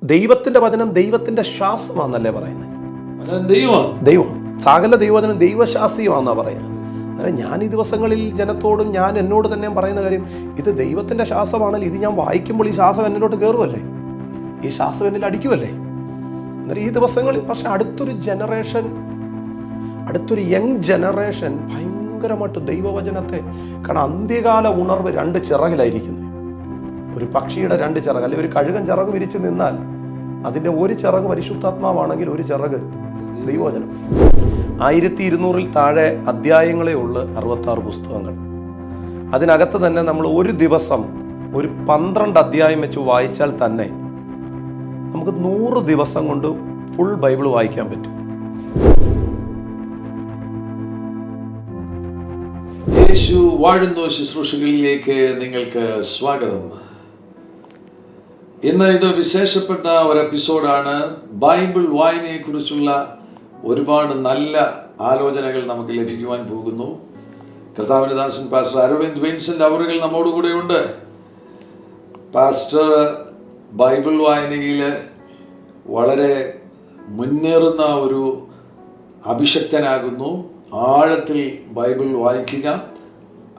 ദൈവത്തിന്റെ വചനം ദൈവത്തിന്റെ ശ്വാസമാണെന്നല്ലേ പറയുന്നത്. ദൈവം സകല ദൈവവചനം ദൈവശാസ്ത്രീയമാണെന്നാണ് പറയുന്നത്. അന്നേരം ഞാൻ ഈ ദിവസങ്ങളിൽ ജനത്തോടും ഞാൻ എന്നോട് തന്നെ പറയുന്ന കാര്യം, ഇത് ദൈവത്തിന്റെ ശ്വാസമാണെങ്കിൽ ഇത് ഞാൻ വായിക്കുമ്പോൾ ഈ ശ്വാസം എന്നിലോട്ട് കയറുമല്ലേ, ഈ ശ്വാസം എന്നിൽ അടിക്കുമല്ലേ. അന്നേരം ഈ ദിവസങ്ങളിൽ പക്ഷെ അടുത്തൊരു യങ് ജനറേഷൻ ഭയങ്കരമായിട്ട് ദൈവവചനത്തെ, കാരണം അന്ത്യകാല ഉണർവ് രണ്ട് ചിറകിലായിരിക്കുന്നത്. ഒരു പക്ഷിയുടെ രണ്ട് ചിറക്, അല്ലെങ്കിൽ ഒരു കഴുകൻ ചിറക് വിരിച്ച് നിന്നാൽ അതിൻ്റെ ഒരു ചിറക് പരിശുദ്ധാത്മാവാണെങ്കിൽ ഒരു ചിറക് ദൈവവചനം. 1200 താഴെ അധ്യായങ്ങളേ ഉള്ളു 66 പുസ്തകങ്ങൾ. അതിനകത്ത് തന്നെ നമ്മൾ ഒരു ദിവസം ഒരു 12 അധ്യായം വെച്ച് വായിച്ചാൽ തന്നെ നമുക്ക് 100 ദിവസം കൊണ്ട് ഫുൾ ബൈബിൾ വായിക്കാൻ പറ്റും. യേശു വാഴുന്നു ശുശ്രൂഷകളിലേക്ക് നിങ്ങൾക്ക് സ്വാഗതം. ഇന്ന് ഇത് വിശേഷപ്പെട്ട ഒരു എപ്പിസോഡാണ്. ബൈബിൾ വായനയെക്കുറിച്ചുള്ള ഒരുപാട് നല്ല ആലോചനകൾ നമുക്ക് ലഭിക്കുവാൻ പോകുന്നു. കർത്താവിന്റെ ദാസൻ പാസ്റ്റർ അരവിന്ദ് വിൻസെന്റ് അവറുകൾ നമ്മോടുകൂടെ ഉണ്ട്. പാസ്റ്റർ ബൈബിൾ വായനയിൽ വളരെ മുന്നേറുന്ന ഒരു അഭിഷക്തനാകുന്നു. ആഴത്തിൽ ബൈബിൾ വായിക്കുക,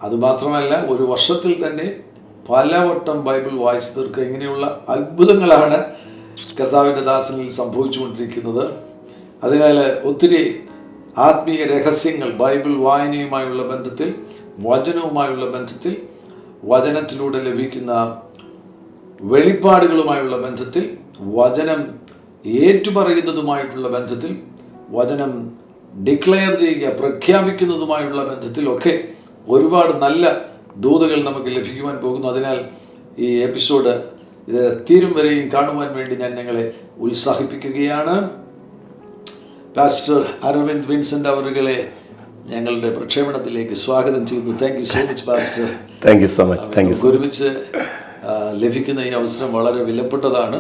അതുമാത്രമല്ല ഒരു വർഷത്തിൽ തന്നെ പലവട്ടം ബൈബിൾ വായിച്ചു തീർക്കുക, ഇങ്ങനെയുള്ള അത്ഭുതങ്ങളാണ് കർത്താവിൻ്റെ ദാസനിൽ സംഭവിച്ചുകൊണ്ടിരിക്കുന്നത്. അതിനാൽ ഒത്തിരി ആത്മീയ രഹസ്യങ്ങൾ ബൈബിൾ വായനയുമായുള്ള ബന്ധത്തിൽ, വചനവുമായുള്ള ബന്ധത്തിൽ, വചനത്തിലൂടെ ലഭിക്കുന്ന വെളിപ്പാടുകളുമായുള്ള ബന്ധത്തിൽ, വചനം ഏറ്റുപറയുന്നതുമായിട്ടുള്ള ബന്ധത്തിൽ, വചനം ഡിക്ലെയർ ചെയ്യുക, പ്രഖ്യാപിക്കുന്നതുമായുള്ള ബന്ധത്തിലൊക്കെ ഒരുപാട് നല്ല ദൂതുകൾ നമുക്ക് ലഭിക്കുവാൻ പോകുന്നു. അതിനാൽ ഈ എപ്പിസോഡ് ഇത് തീരും വരെയും കാണുവാൻ വേണ്ടി ഞാൻ നിങ്ങളെ ഉത്സാഹിപ്പിക്കുകയാണ്. പാസ്റ്റർ അരവിന്ദ് വിൻസെന്റ് അവറുകളെ ഞങ്ങളുടെ പ്രക്ഷേപണത്തിലേക്ക് സ്വാഗതം ചെയ്യുന്നു. Thank you so much pastor. Thank you so much. ഒരുമിച്ച് ലഭിക്കുന്ന ഈ അവസരം വളരെ വിലപ്പെട്ടതാണ്.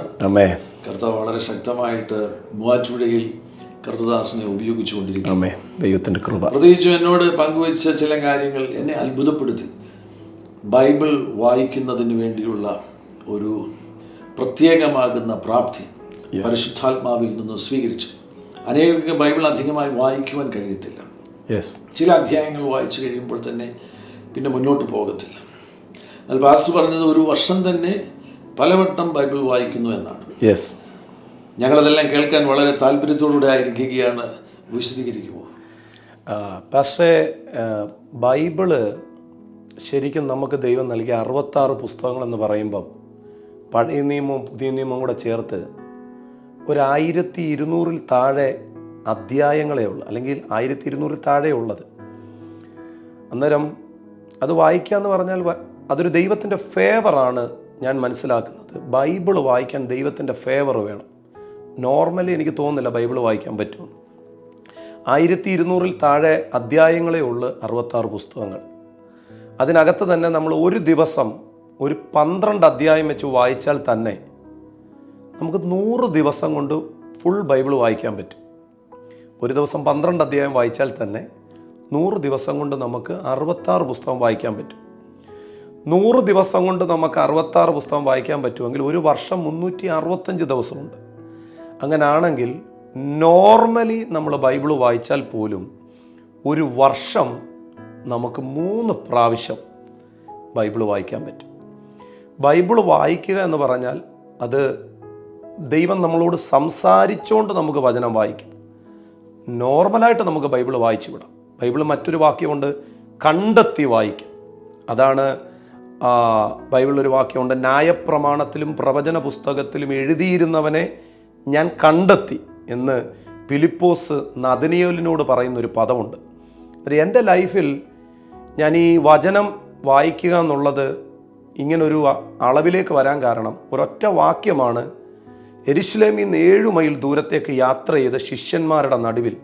കർത്താവ് വളരെ ശക്തമായിട്ട് മൂവാറ്റുപുഴയിൽ കർത്തദാസനെ ഉപയോഗിച്ചുകൊണ്ടിരിക്കുന്നു. ദൈവത്തിന്റെ കൃപ. പ്രത്യേകിച്ചും എന്നോട് പങ്കുവച്ച ചില കാര്യങ്ങൾ എന്നെ അത്ഭുതപ്പെടുത്തി. ബൈബിൾ വായിക്കുന്നതിന് വേണ്ടിയുള്ള ഒരു പ്രത്യേകമാകുന്ന പ്രാപ്തി പരിശുദ്ധാത്മാവിൽ നിന്ന് സ്വീകരിച്ചു. അനേകർക്ക് ബൈബിൾ അധികമായി വായിക്കുവാൻ കഴിയത്തില്ല. ചില അധ്യായങ്ങൾ വായിച്ചു കഴിയുമ്പോൾ തന്നെ പിന്നെ മുന്നോട്ട് പോകത്തില്ല. എന്നാൽ പാസ്റ്റർ പറഞ്ഞത് ഒരു വർഷം തന്നെ പലവട്ടം ബൈബിൾ വായിക്കുന്നു എന്നാണ്. ഞങ്ങളതെല്ലാം കേൾക്കാൻ വളരെ താല്പര്യത്തോടുകൂടെ ആയിരിക്കുകയാണ്. വിശദീകരിക്കുമോ പാസ്റ്ററെ? ബൈബിള് ശരിക്കും നമുക്ക് ദൈവം നൽകിയ 66 പുസ്തകങ്ങളെന്ന് പറയുമ്പം പഴയ നിയമവും പുതിയ നിയമവും കൂടെ ചേർത്ത് ഒരു 1200 താഴെ അധ്യായങ്ങളേ ഉള്ളൂ, അല്ലെങ്കിൽ 1200 താഴെ ഉള്ളത്. അന്നേരം അത് വായിക്കുക എന്ന് പറഞ്ഞാൽ അതൊരു ദൈവത്തിൻ്റെ ഫേവറാണ് ഞാൻ മനസ്സിലാക്കുന്നത്. ബൈബിള് വായിക്കാൻ ദൈവത്തിൻ്റെ ഫേവർ വേണം. നോർമലി എനിക്ക് തോന്നുന്നില്ല ബൈബിൾ വായിക്കാൻ പറ്റുമെന്ന്. 1200 താഴെ അധ്യായങ്ങളേ ഉള്ളു 66 പുസ്തകങ്ങൾ. അതിനകത്ത് തന്നെ നമ്മൾ ഒരു ദിവസം ഒരു 12 അധ്യായം വെച്ച് വായിച്ചാൽ തന്നെ നമുക്ക് 100 ദിവസം കൊണ്ട് ഫുൾ ബൈബിൾ വായിക്കാൻ പറ്റും. ഒരു ദിവസം 12 അധ്യായം വായിച്ചാൽ തന്നെ 100 ദിവസം കൊണ്ട് നമുക്ക് 66 പുസ്തകം വായിക്കാൻ പറ്റും. 100 ദിവസം കൊണ്ട് നമുക്ക് 66 പുസ്തകം വായിക്കാൻ പറ്റുമെങ്കിൽ ഒരു വർഷം 365 ദിവസമുണ്ട്. അങ്ങനാണെങ്കിൽ നോർമലി നമ്മൾ ബൈബിൾ വായിച്ചാൽ പോലും ഒരു വർഷം നമുക്ക് 3 പ്രാവശ്യം ബൈബിൾ വായിക്കാൻ പറ്റും. ബൈബിൾ വായിക്കുക എന്ന് പറഞ്ഞാൽ അത് ദൈവം നമ്മളോട് സംസാരിച്ചുകൊണ്ട് നമുക്ക് വചനം വായിക്കാം. നോർമലായിട്ട് നമുക്ക് ബൈബിൾ വായിച്ചു വിടാം. ബൈബിൾ മറ്റൊരു വാക്യമുണ്ട്, കണ്ടെത്തി വായിക്കാം. അതാണ് ബൈബിളിലൊരു വാക്യമുണ്ട്, ന്യായപ്രമാണത്തിലും പ്രവചന പുസ്തകത്തിലും എഴുതിയിരുന്നവനെ ഞാൻ കണ്ടെത്തി എന്ന് ഫിലിപ്പോസ് നഥനയേലിനോട് പറയുന്നൊരു പദമുണ്ട്. അത് എൻ്റെ ലൈഫിൽ ഞാൻ ഈ വചനം വായിക്കുക എന്നുള്ളത് ഇങ്ങനൊരു അളവിലേക്ക് വരാൻ കാരണം ഒരൊറ്റ വാക്യമാണ്. യെരുശലേമിൽ നിന്ന് 7 മൈൽ ദൂരത്തേക്ക് യാത്ര ചെയ്ത ശിഷ്യന്മാരുടെ നടുവിൽ,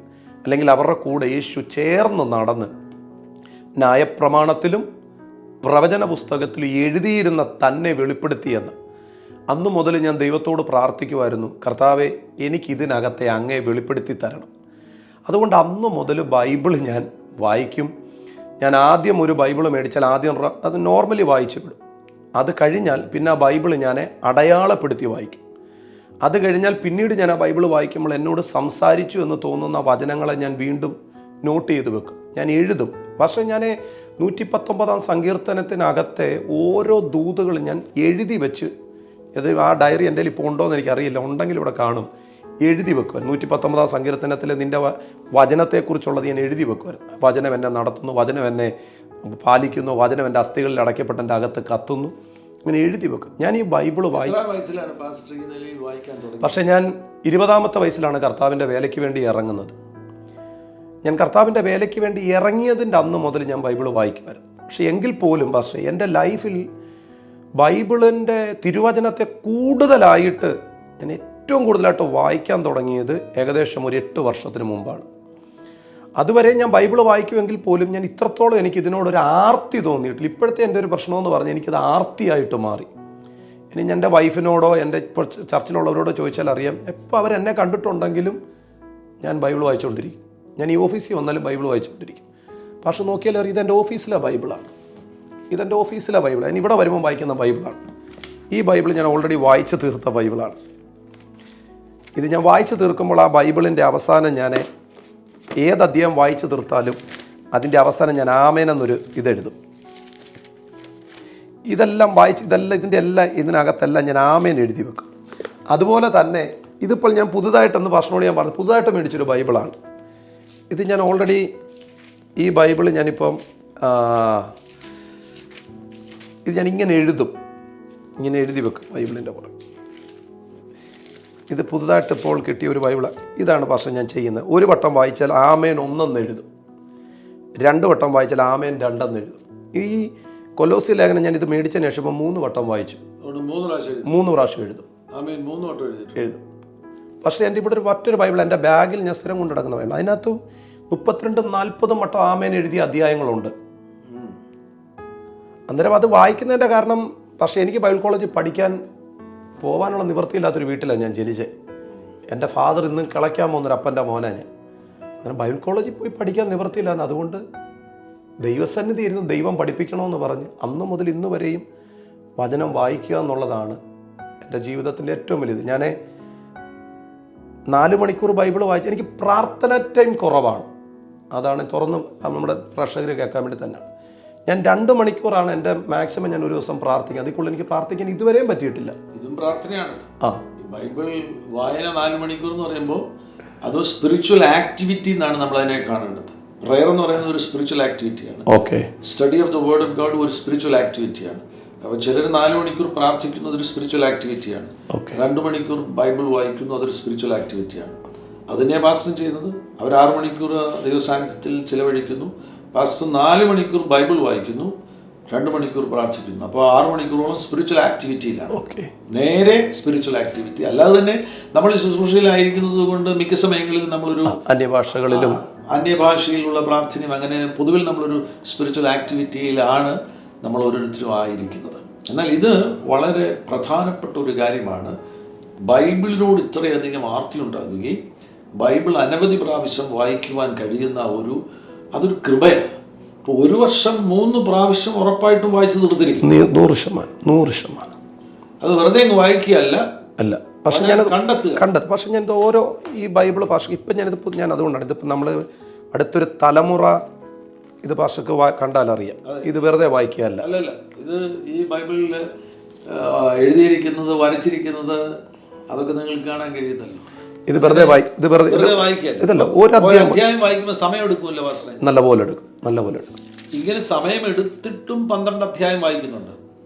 അല്ലെങ്കിൽ അവരുടെ കൂടെ യേശു ചേർന്ന് നടന്ന് ന്യായപ്രമാണത്തിലും പ്രവചന പുസ്തകത്തിലും എഴുതിയിരുന്ന തന്നെ വെളിപ്പെടുത്തിയെന്ന്. അന്നു മുതൽ ഞാൻ ദൈവത്തോട് പ്രാർത്ഥിക്കുമായിരുന്നു, കർത്താവെ എനിക്കിതിനകത്തെ അങ്ങേ വെളിപ്പെടുത്തി തരണം. അതുകൊണ്ട് അന്നു മുതൽ ബൈബിൾ ഞാൻ വായിക്കും. ഞാൻ ആദ്യം ഒരു ബൈബിൾ മേടിച്ചാൽ ആദ്യം അത് നോർമലി വായിച്ചു വിടും. അത് കഴിഞ്ഞാൽ പിന്നെ ആ ബൈബിൾ ഞാൻ അടയാളപ്പെടുത്തി വായിക്കും. അത് കഴിഞ്ഞാൽ പിന്നീട് ഞാൻ ആ ബൈബിൾ വായിക്കുമ്പോൾ എന്നോട് സംസാരിച്ചു എന്ന് തോന്നുന്ന വചനങ്ങളെ ഞാൻ വീണ്ടും നോട്ട് ചെയ്ത് വെക്കും, ഞാൻ എഴുതും. പക്ഷേ ഞാൻ 119 സങ്കീർത്തനത്തിനകത്തെ ഓരോ ദൂതുകളും ഞാൻ എഴുതി വെച്ച്, ഇത് ആ ഡയറി എൻ്റെ കയ്യിൽ ഇപ്പോൾ ഉണ്ടോ എന്ന് എനിക്കറിയില്ല, ഉണ്ടെങ്കിൽ ഇവിടെ കാണും, എഴുതി വെക്കുവാൻ. 119 സങ്കീർത്തനത്തിൽ നിൻ്റെ വചനത്തെക്കുറിച്ചുള്ളത് ഞാൻ എഴുതി വെക്കുവാൻ. വചനം എന്നെ നടത്തുന്നു, വചനം എന്നെ പാലിക്കുന്നു, വചനം എൻ്റെ അസ്ഥികളിൽ അടയ്ക്കപ്പെട്ട എൻ്റെ അകത്ത് കത്തുന്നു, ഇങ്ങനെ എഴുതി വെക്കും. ഞാൻ ഈ ബൈബിൾ പക്ഷേ ഞാൻ 20-ാമത്തെ വയസ്സിലാണ് കർത്താവിൻ്റെ വേലയ്ക്ക് വേണ്ടി ഇറങ്ങുന്നത്. ഞാൻ കർത്താവിൻ്റെ വേലയ്ക്ക് വേണ്ടി ഇറങ്ങിയതിൻ്റെ അന്ന് മുതൽ ഞാൻ ബൈബിൾ വായിക്കുമായിരുന്നു. പക്ഷേ എങ്കിൽ പോലും പക്ഷേ എൻ്റെ ലൈഫിൽ ബൈബിളിൻ്റെ തിരുവചനത്തെ കൂടുതലായിട്ട് ഞാൻ ഏറ്റവും കൂടുതലായിട്ട് വായിക്കാൻ തുടങ്ങിയത് ഏകദേശം ഒരു 8 വർഷത്തിന് മുമ്പാണ്. അതുവരെ ഞാൻ ബൈബിൾ വായിക്കുമെങ്കിൽ പോലും ഞാൻ ഇത്രത്തോളം എനിക്ക് ഇതിനോടൊരു ആർത്തി തോന്നിയിട്ടില്ല. ഇപ്പോഴത്തെ എൻ്റെ ഒരു പ്രശ്നമെന്ന് പറഞ്ഞാൽ എനിക്കത് ആർത്തിയായിട്ട് മാറി. ഇനി എൻ്റെ വൈഫിനോടോ എൻ്റെ ഇപ്പോൾ ചർച്ചിലുള്ളവരോടോ ചോദിച്ചാൽ അറിയാം, എപ്പോൾ അവരെന്നെ കണ്ടിട്ടുണ്ടെങ്കിലും ഞാൻ ബൈബിൾ വായിച്ചുകൊണ്ടിരിക്കും. ഞാൻ ഈ ഓഫീസിൽ വന്നാലും ബൈബിൾ വായിച്ചുകൊണ്ടിരിക്കും. പക്ഷെ നോക്കിയാൽ അറിയാം, ഇതെൻ്റെ ഓഫീസിലെ ബൈബിളാണ്, ഇതെൻ്റെ ഓഫീസിലെ ബൈബിളാണ്. ഞാൻ ഇവിടെ വരുമ്പോൾ വായിക്കുന്ന ബൈബിളാണ്. ഈ ബൈബിൾ ഞാൻ ഓൾറെഡി വായിച്ച് തീർത്ത ബൈബിളാണ്. ഇത് ഞാൻ വായിച്ച് തീർക്കുമ്പോൾ ആ ബൈബിളിൻ്റെ അവസാനം ഞാൻ ഏത് അധ്യായം വായിച്ച് തീർത്താലും അതിൻ്റെ അവസാനം ഞാൻ ആമേൻ എന്നൊരു ഇതെഴുതും. ഇതെല്ലാം വായിച്ച് ഇതിനകത്തെല്ലാം ഞാൻ ആമേൻ എഴുതി വെക്കും. അതുപോലെ തന്നെ ഇതിപ്പോൾ ഞാൻ പുതുതായിട്ടൊന്ന് ഭക്ഷണോട് ഞാൻ പറഞ്ഞു, പുതുതായിട്ട് മേടിച്ചൊരു ബൈബിളാണ് ഇത്. ഞാൻ ഓൾറെഡി ഈ ബൈബിൾ ഞാനിപ്പം ഇത് ഞാൻ ഇങ്ങനെ എഴുതും, ഇങ്ങനെ എഴുതി വെക്കും ബൈബിളിൻ്റെ കൂടെ. ഇത് പുതുതായിട്ട് ഇപ്പോൾ കിട്ടിയ ഒരു ബൈബിളാണ്. ഇതാണ് പക്ഷേ ഞാൻ ചെയ്യുന്നത്. ഒരു വട്ടം വായിച്ചാൽ ആമേൻ 1 എഴുതും, 2 വട്ടം വായിച്ചാൽ ആമേൻ 2 എഴുതും. ഈ കൊലോസി ലേഖനം ഞാൻ ഇത് മേടിച്ചതിന് ശേഷം 3 വട്ടം വായിച്ചു, 3 പ്രാവശ്യം എഴുതും, എഴുതും. പക്ഷേ എൻ്റെ ഇവിടെ മറ്റൊരു ബൈബിൾ എൻ്റെ ബാഗിൽ ഞാൻ സ്ഥിരം കൊണ്ടു നടക്കുന്ന ബൈബിൾ, അതിനകത്ത് 32-40 വട്ടം ആമേൻ എഴുതിയ അധ്യായങ്ങളുണ്ട്. അന്നേരം അത് വായിക്കുന്നതിൻ്റെ കാരണം, പക്ഷേ എനിക്ക് ബൈബിൾ കോളേജിൽ പഠിക്കാൻ പോകാനുള്ള നിവൃത്തിയില്ലാത്തൊരു വീട്ടിലാണ് ഞാൻ ജനിച്ചത്. എൻ്റെ ഫാദർ ഇന്നും കിളയ്ക്കാൻ പോകുന്നൊരു അപ്പൻ്റെ മോനാണ് ഞാൻ. അങ്ങനെ ബൈബിൾ കോളേജിൽ പോയി പഠിക്കാൻ നിവൃത്തിയില്ലാന്ന്, അതുകൊണ്ട് ദൈവസന്നിധി ഇരുന്ന് ദൈവം പഠിപ്പിക്കണമെന്ന് പറഞ്ഞ് അന്ന് മുതൽ ഇന്ന് വരെയും വചനം വായിക്കുക എന്നുള്ളതാണ് എൻ്റെ ജീവിതത്തിൻ്റെ ഏറ്റവും വലുത്. ഞാൻ 4 മണിക്കൂർ ബൈബിൾ വായിച്ച്, എനിക്ക് പ്രാർത്ഥന ടൈം കുറവാണ്, അതാണ് തുറന്ന് നമ്മുടെ പ്രേക്ഷകരെ കേൾക്കാൻ വേണ്ടി തന്നെയാണ്. ഞാൻ 2 മണിക്കൂറാണ് എൻ്റെ മാക്സിമം ഞാൻ ഒരു ദിവസം പ്രാർത്ഥിക്കുക. അതിൽ കൂടുതൽ എനിക്ക് പ്രാർത്ഥിക്കാൻ ഇതുവരെയും പറ്റിയിട്ടില്ല. ഇതും പ്രാർത്ഥനയാണ്. ബൈബിൾ വായന 4 മണിക്കൂർ എന്ന് പറയുമ്പോൾ അത് സ്പിരിച്വൽ ആക്ടിവിറ്റി എന്നാണ് നമ്മൾ അതിനെ കാണേണ്ടത്. പ്രയർ എന്ന് പറയുന്നത് ഒരു സ്പിരിച്വൽ ആക്ടിവിറ്റിയാണ്. Okay. Study of the word of God ഒരു സ്പിരിച്വൽ ആക്ടിവിറ്റിയാണ്. അപ്പോൾ ചിലർ 4 മണിക്കൂർ പ്രാർത്ഥിക്കുന്നത് ഒരു സ്പിരിച്വൽ ആക്ടിവിറ്റിയാണ്. 2 മണിക്കൂർ ബൈബിൾ വായിക്കുന്നു, അതൊരു സ്പിരിച്വൽ ആക്ടിവിറ്റിയാണ്. അതിനെ പാസ്റ്റർ ചെയ്യുന്നത് അവർ 6 മണിക്കൂർ ദൈവസാന്നിധ്യത്തിൽ ചിലവഴിക്കുന്നു. പാസ്റ്റർ 4 മണിക്കൂർ ബൈബിൾ വായിക്കുന്നു, 2 മണിക്കൂർ പ്രാർത്ഥിക്കുന്നു. അപ്പോൾ 6 മണിക്കൂറോളം സ്പിരിച്വൽ ആക്ടിവിറ്റിയിലാണ്. നേരെ സ്പിരിച്വൽ ആക്ടിവിറ്റി. അല്ലാതെ തന്നെ നമ്മൾ ശുശ്രൂഷയിലായിരിക്കുന്നത് കൊണ്ട് മിക്ക സമയങ്ങളിലും നമ്മളൊരു അന്യഭാഷയിലുള്ള പ്രാർത്ഥനയും അങ്ങനെ പൊതുവിൽ നമ്മളൊരു സ്പിരിച്വൽ ആക്ടിവിറ്റിയിലാണ് നമ്മൾ ഓരോരുത്തരും ആയിരിക്കുന്നത്. എന്നാൽ ഇത് വളരെ പ്രധാനപ്പെട്ട ഒരു കാര്യമാണ്. ബൈബിളിനോട് ഇത്രയധികം ആർത്തി ഉണ്ടാകുകയും ബൈബിൾ അനവധി പ്രാവശ്യം വായിക്കുവാൻ കഴിയുന്ന അതൊരു കൃപയാണ്. ഇപ്പോൾ 1 വർഷം 3 പ്രാവശ്യം ഉറപ്പായിട്ടും വായിച്ചു തീർത്തിരിക്കും. 100%. അത് വെറുതെ അങ്ങ് വായിക്കുകയല്ല, പക്ഷെ ഞാൻ കണ്ടെത്തുക. പക്ഷെ ഞാൻ ഓരോ ഈ ബൈബിൾ ഭാഷ ഇപ്പം ഞാൻ അതുകൊണ്ടാണ് ഇതിപ്പോൾ നമ്മൾ അടുത്തൊരു തലമുറ ഇത് ഭാഷക്ക് കണ്ടാലറിയാം, ഇത് വെറുതെ വായിക്കുകയല്ല. അല്ലല്ല, ഇത് ഈ ബൈബിളിൽ എഴുതിയിരിക്കുന്നത് വരച്ചിരിക്കുന്നത് അതൊക്കെ നിങ്ങൾക്ക് കാണാൻ കഴിയുന്നല്ലോ. ഇത് വെറുതെ ഇതല്ല, ഒരു അധ്യായം വായിക്കുമ്പോൾ സമയം എടുക്കുമല്ലോ ഭാഷ, നല്ലപോലെ എടുക്കും. ഇങ്ങനെ സമയം എടുത്തിട്ടും 12 അധ്യായം വായിക്കുന്നുണ്ട്.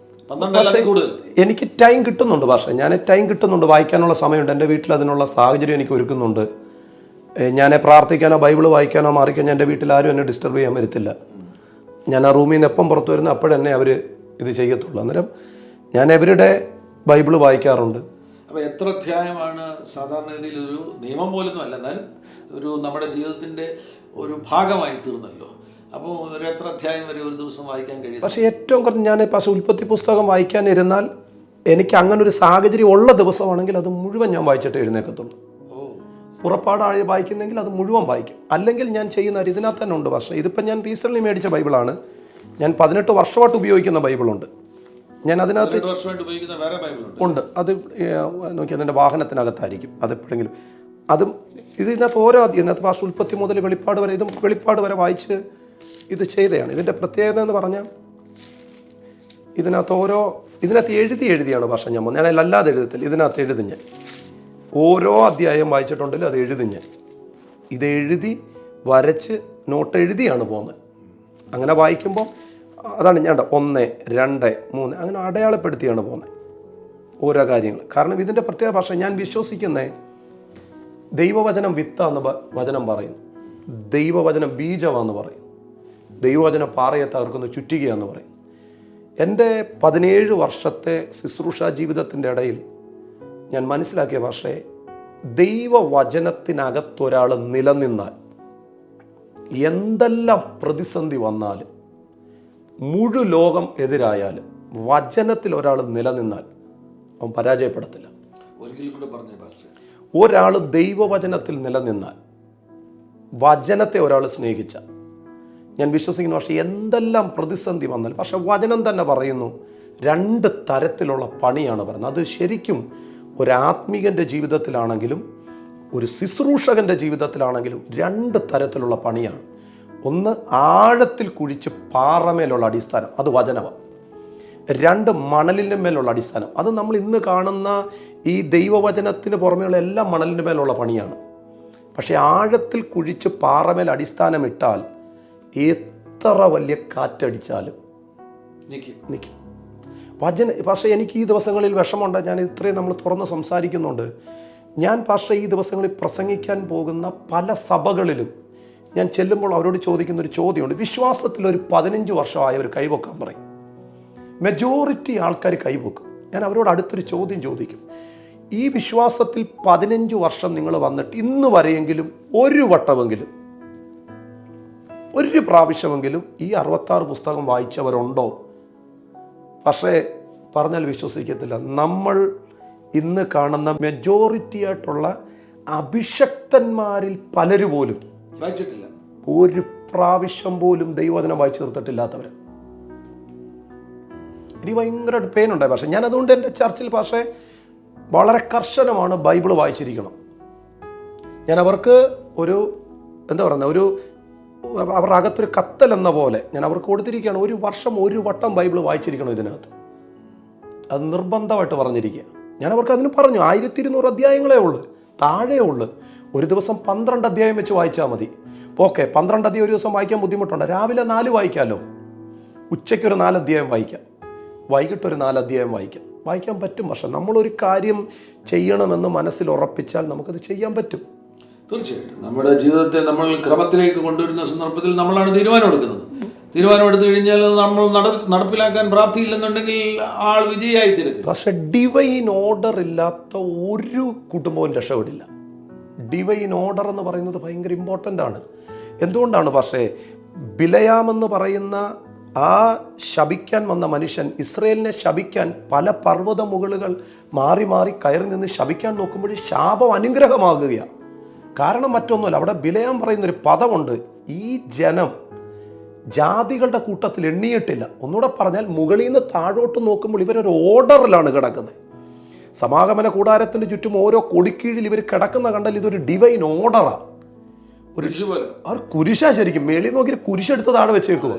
12 കൂടുതൽ എനിക്ക് ടൈം കിട്ടുന്നുണ്ട് ഭാഷ, ഞാൻ ടൈം കിട്ടുന്നുണ്ട്, വായിക്കാനുള്ള സമയമുണ്ട്. എൻ്റെ വീട്ടിൽ അതിനുള്ള സാഹചര്യം എനിക്ക് ഒരുക്കുന്നുണ്ട്. ഞാൻ പ്രാർത്ഥിക്കാനോ ബൈബിൾ വായിക്കാനോ മാറിക്കഴിഞ്ഞാൽ എൻ്റെ വീട്ടിൽ ആരും എന്നെ ഡിസ്റ്റർബ് ചെയ്യാൻ വരത്തില്ല. ഞാൻ ആ റൂമിൽ നിന്ന് എപ്പം പുറത്തു വരുന്ന അപ്പോഴെന്നെ അവർ ഇത് ചെയ്യത്തുള്ളൂ. അന്നേരം ഞാൻ അവരുടെ ബൈബിൾ വായിക്കാറുണ്ട്. അപ്പോൾ എത്ര അധ്യായമാണ് സാധാരണഗതിയിൽ ഒരു നിയമം പോലൊന്നും അല്ല, എന്നാലും നമ്മുടെ ജീവിതത്തിൻ്റെ ഒരു ഭാഗമായി തീർന്നല്ലോ. അപ്പോൾ എത്ര അധ്യായം വരെ ഒരു ദിവസം വായിക്കാൻ കഴിയും? പക്ഷേ ഏറ്റവും കുറഞ്ഞ് ഞാൻ ഉൽപ്പത്തി പുസ്തകം വായിക്കാനിരുന്നാൽ എനിക്ക് അങ്ങനെ ഒരു സാഹചര്യം ഉള്ള ദിവസമാണെങ്കിൽ അത് മുഴുവൻ ഞാൻ വായിച്ചിട്ട് എഴുന്നേക്കത്തുള്ളൂ. പുറപ്പാട് വായിക്കുന്നെങ്കിൽ അത് മുഴുവൻ വായിക്കും. അല്ലെങ്കിൽ ഞാൻ ചെയ്യുന്ന ഇതിനകത്ത് തന്നെ ഉണ്ട്. പക്ഷേ ഇതിപ്പോൾ ഞാൻ റീസെൻ്റ്ലി മേടിച്ച ബൈബിളാണ്. ഞാൻ 18 വർഷമായിട്ട് ഉപയോഗിക്കുന്ന ബൈബിളുണ്ട്. ഞാൻ അതിനകത്ത് 2 വർഷമായിട്ട് ഉപയോഗിക്കുന്ന വേറെ ബൈബിളുണ്ട്. ഉണ്ട്. അത് നോക്കിയാൽ എൻ്റെ വാഹനത്തിനകത്തായിരിക്കും അത് എപ്പോഴെങ്കിലും. അതും ഇതിനകത്ത് ഓരോ ഇതിനകത്ത് പാർശ്വ ഉൽപ്പത്തി മുതൽ വെളിപ്പാട് വരെ, ഇതും വെളിപ്പാട് വരെ വായിച്ച് ഇത് ചെയ്തതാണ്. ഇതിൻ്റെ പ്രത്യേകത എന്ന് പറഞ്ഞാൽ ഇതിനകത്ത് എഴുതിയാണ് ഭാഷ. ഞാൻ അല്ലാതെ എഴുതത്തില്ല, ഇതിനകത്ത് എഴുതി ഞാൻ ഓരോ അധ്യായം വായിച്ചിട്ടുണ്ടെങ്കിലും അത് എഴുതി ഞാൻ ഇത് എഴുതി വരച്ച് നോട്ട് എഴുതിയാണ് പോകുന്നത്. അങ്ങനെ വായിക്കുമ്പോൾ അതാണ് ഞാൻ 1, 2, 3 അങ്ങനെ അടയാളപ്പെടുത്തിയാണ് പോകുന്നത് ഓരോ കാര്യങ്ങൾ. കാരണം ഇതിൻ്റെ പ്രത്യേക ഭാഷ ഞാൻ വിശ്വസിക്കുന്നത് ദൈവവചനം വിത്താന്ന് വചനം പറയുന്നു, ദൈവവചനം ബീജമാണെന്ന് പറയും, ദൈവവചനം പാറയെ തകർക്കുന്ന ചുറ്റികയാന്ന് പറയും. എൻ്റെ 17 വർഷത്തെ ശുശ്രൂഷ ജീവിതത്തിൻ്റെ ഇടയിൽ ഞാൻ മനസ്സിലാക്കിയ ഭാഷയെ ദൈവവചനത്തിനകത്തൊരാൾ നിലനിന്നാൽ എന്തെല്ലാം പ്രതിസന്ധി വന്നാലും മുഴു ലോകം എതിരായാലും വചനത്തിൽ ഒരാൾ നിലനിന്നാൽ അവൻ പരാജയപ്പെടത്തില്ല. ഒരാൾ ദൈവവചനത്തിൽ നിലനിന്നാൽ, വചനത്തെ ഒരാൾ സ്നേഹിച്ച, ഞാൻ വിശ്വസിക്കുന്നു. പക്ഷേ എന്തെല്ലാം പ്രതിസന്ധി വന്നാൽ, പക്ഷെ വചനം തന്നെ പറയുന്നു 2 തരത്തിലുള്ള പണിയാണ് പറയുന്നത്. അത് ശരിക്കും ഒരാത്മീകൻ്റെ ജീവിതത്തിലാണെങ്കിലും ഒരു ശുശ്രൂഷകൻ്റെ ജീവിതത്തിലാണെങ്കിലും 2 തരത്തിലുള്ള പണിയാണ്. ഒന്ന് ആഴത്തിൽ കുഴിച്ച് പാറമേലുള്ള അടിസ്ഥാനം, അത് വചനമാണ്. 2 മണലിൻ്റെ മേലുള്ള അടിസ്ഥാനം, അത് നമ്മൾ ഇന്ന് കാണുന്ന ഈ ദൈവവചനത്തിന് പുറമെയുള്ള എല്ലാ മണലിൻ്റെ മേലുള്ള പണിയാണ്. പക്ഷേ ആഴത്തിൽ കുഴിച്ച് പാറമേൽ അടിസ്ഥാനം ഇട്ടാൽ എത്ര വലിയ കാറ്റടിച്ചാലും നിൽക്കും. പക്ഷേ എനിക്ക് ഈ ദിവസങ്ങളിൽ വിഷമമുണ്ട്. ഞാൻ ഇത്രയും നമ്മൾ തുറന്ന് സംസാരിക്കുന്നുണ്ട്. ഞാൻ പക്ഷേ ഈ ദിവസങ്ങളിൽ പ്രസംഗിക്കാൻ പോകുന്ന പല സഭകളിലും ഞാൻ ചെല്ലുമ്പോൾ അവരോട് ചോദിക്കുന്ന ഒരു ചോദ്യമുണ്ട്. വിശ്വാസത്തിൽ ഒരു 15 വർഷമായവർ കൈവക്കാൻ പറയും. മെജോറിറ്റി ആൾക്കാർ കൈവക്കും. ഞാൻ അവരോട് അടുത്തൊരു ചോദ്യം ചോദിക്കും. ഈ വിശ്വാസത്തിൽ 15 വർഷം നിങ്ങൾ വന്നിട്ട് ഇന്ന് വരെയെങ്കിലും ഒരു വട്ടമെങ്കിലും, ഒരു പ്രാവശ്യമെങ്കിലും ഈ 66 പുസ്തകം വായിച്ചവരുണ്ടോ? പക്ഷേ പറഞ്ഞാൽ വിശ്വസിക്കത്തില്ല. നമ്മൾ ഇന്ന് കാണുന്ന മെജോറിറ്റി ആയിട്ടുള്ള അഭിഷക്തന്മാരിൽ പലരും പോലും വായിച്ചിട്ടില്ല, ഒരു പ്രാവശ്യം പോലും ദൈവവചനം വായിച്ചു തീർത്തിട്ടില്ലാത്തവർ. എനിക്ക് ഭയങ്കര പെയിൻ ഉണ്ടായി. പക്ഷേ ഞാൻ അതുകൊണ്ട് എൻ്റെ ചർച്ചിൽ പക്ഷേ വളരെ കർശനമാണ്, ബൈബിൾ വായിച്ചിരിക്കണം. ഞാൻ അവർക്ക് ഒരു എന്താ പറയുന്നത്, അവരുടെ അകത്തൊരു കത്തൽ എന്ന പോലെ ഞാൻ അവർക്ക് കൊടുത്തിരിക്കുകയാണ്. ഒരു വർഷം ഒരു വട്ടം ബൈബിൾ വായിച്ചിരിക്കണം ഇതിനകത്ത്. അത് നിർബന്ധമായിട്ട് പറഞ്ഞിരിക്കുക. ഞാൻ അവർക്ക് അതിന് പറഞ്ഞു 1200 അധ്യായങ്ങളേ ഉള്ളൂ, താഴെ ഉള്ളു. ഒരു ദിവസം 12 അധ്യായം വെച്ച് വായിച്ചാൽ മതി. ഓക്കെ, 12 അധ്യായം ഒരു ദിവസം വായിക്കാൻ ബുദ്ധിമുട്ടുണ്ട്. രാവിലെ 4 വായിക്കാമല്ലോ, ഉച്ചയ്ക്കൊരു 4 അധ്യായം വായിക്കാം, വൈകിട്ടൊരു 4 അധ്യായം വായിക്കാൻ പറ്റും. പക്ഷെ നമ്മളൊരു കാര്യം ചെയ്യണമെന്ന് മനസ്സിൽ ഉറപ്പിച്ചാൽ നമുക്കത് ചെയ്യാൻ പറ്റും. തീർച്ചയായിട്ടും നമ്മുടെ ജീവിതത്തെ നമ്മൾ ക്രമത്തിലേക്ക് കൊണ്ടുവരുന്ന സന്ദർഭത്തിൽ നമ്മളാണ് തീരുമാനമെടുക്കുന്നത്. തീരുമാനമെടുത്തു കഴിഞ്ഞാൽ നമ്മൾ നടപ്പിലാക്കാൻ പ്രാപ്തിയില്ലെന്നുണ്ടെങ്കിൽ ആൾ വിജയിയായി തീരും. പക്ഷെ ഡിവൈൻ ഓർഡർ ഇല്ലാത്ത ഒരു കുടുംബവും രക്ഷപ്പെടില്ല. ഡിവൈൻ ഓർഡർ എന്ന് പറയുന്നത് ഭയങ്കര ഇമ്പോർട്ടൻ്റ് ആണ്. എന്തുകൊണ്ടാണ്? പക്ഷേ ബിലയാമെന്ന് പറയുന്ന ആ ശപിക്കാൻ വന്ന മനുഷ്യൻ ഇസ്രയേലിനെ ശപിക്കാൻ പല പർവ്വത മുകളുകൾ മാറി മാറി കയറി നിന്ന് ശപിക്കാൻ നോക്കുമ്പോൾ ശാപം അനുഗ്രഹമാകുകയാണ്. കാരണം മറ്റൊന്നുമല്ല, അവിടെ ബിലയാം പറയുന്നൊരു പദമുണ്ട്, ഈ ജനം ജാതികളുടെ കൂട്ടത്തിൽ എണ്ണിയിട്ടില്ല. ഒന്നുകൂടെ പറഞ്ഞാൽ മുകളിൽ നിന്ന് താഴോട്ട് നോക്കുമ്പോൾ ഇവരൊരു ഓർഡറിലാണ് കിടക്കുന്നത്. സമാഗമന കൂടാരത്തിന് ചുറ്റും ഓരോ കൊടിക്കീഴിൽ ഇവർ കിടക്കുന്ന കണ്ടാൽ ഇതൊരു ഡിവൈൻ ഓർഡറാണ്. അവർ കുരിശാ, ശരിക്കും മേളിൽ നോക്കി കുരിശെടുത്തതാണ് വെച്ചേക്കുക.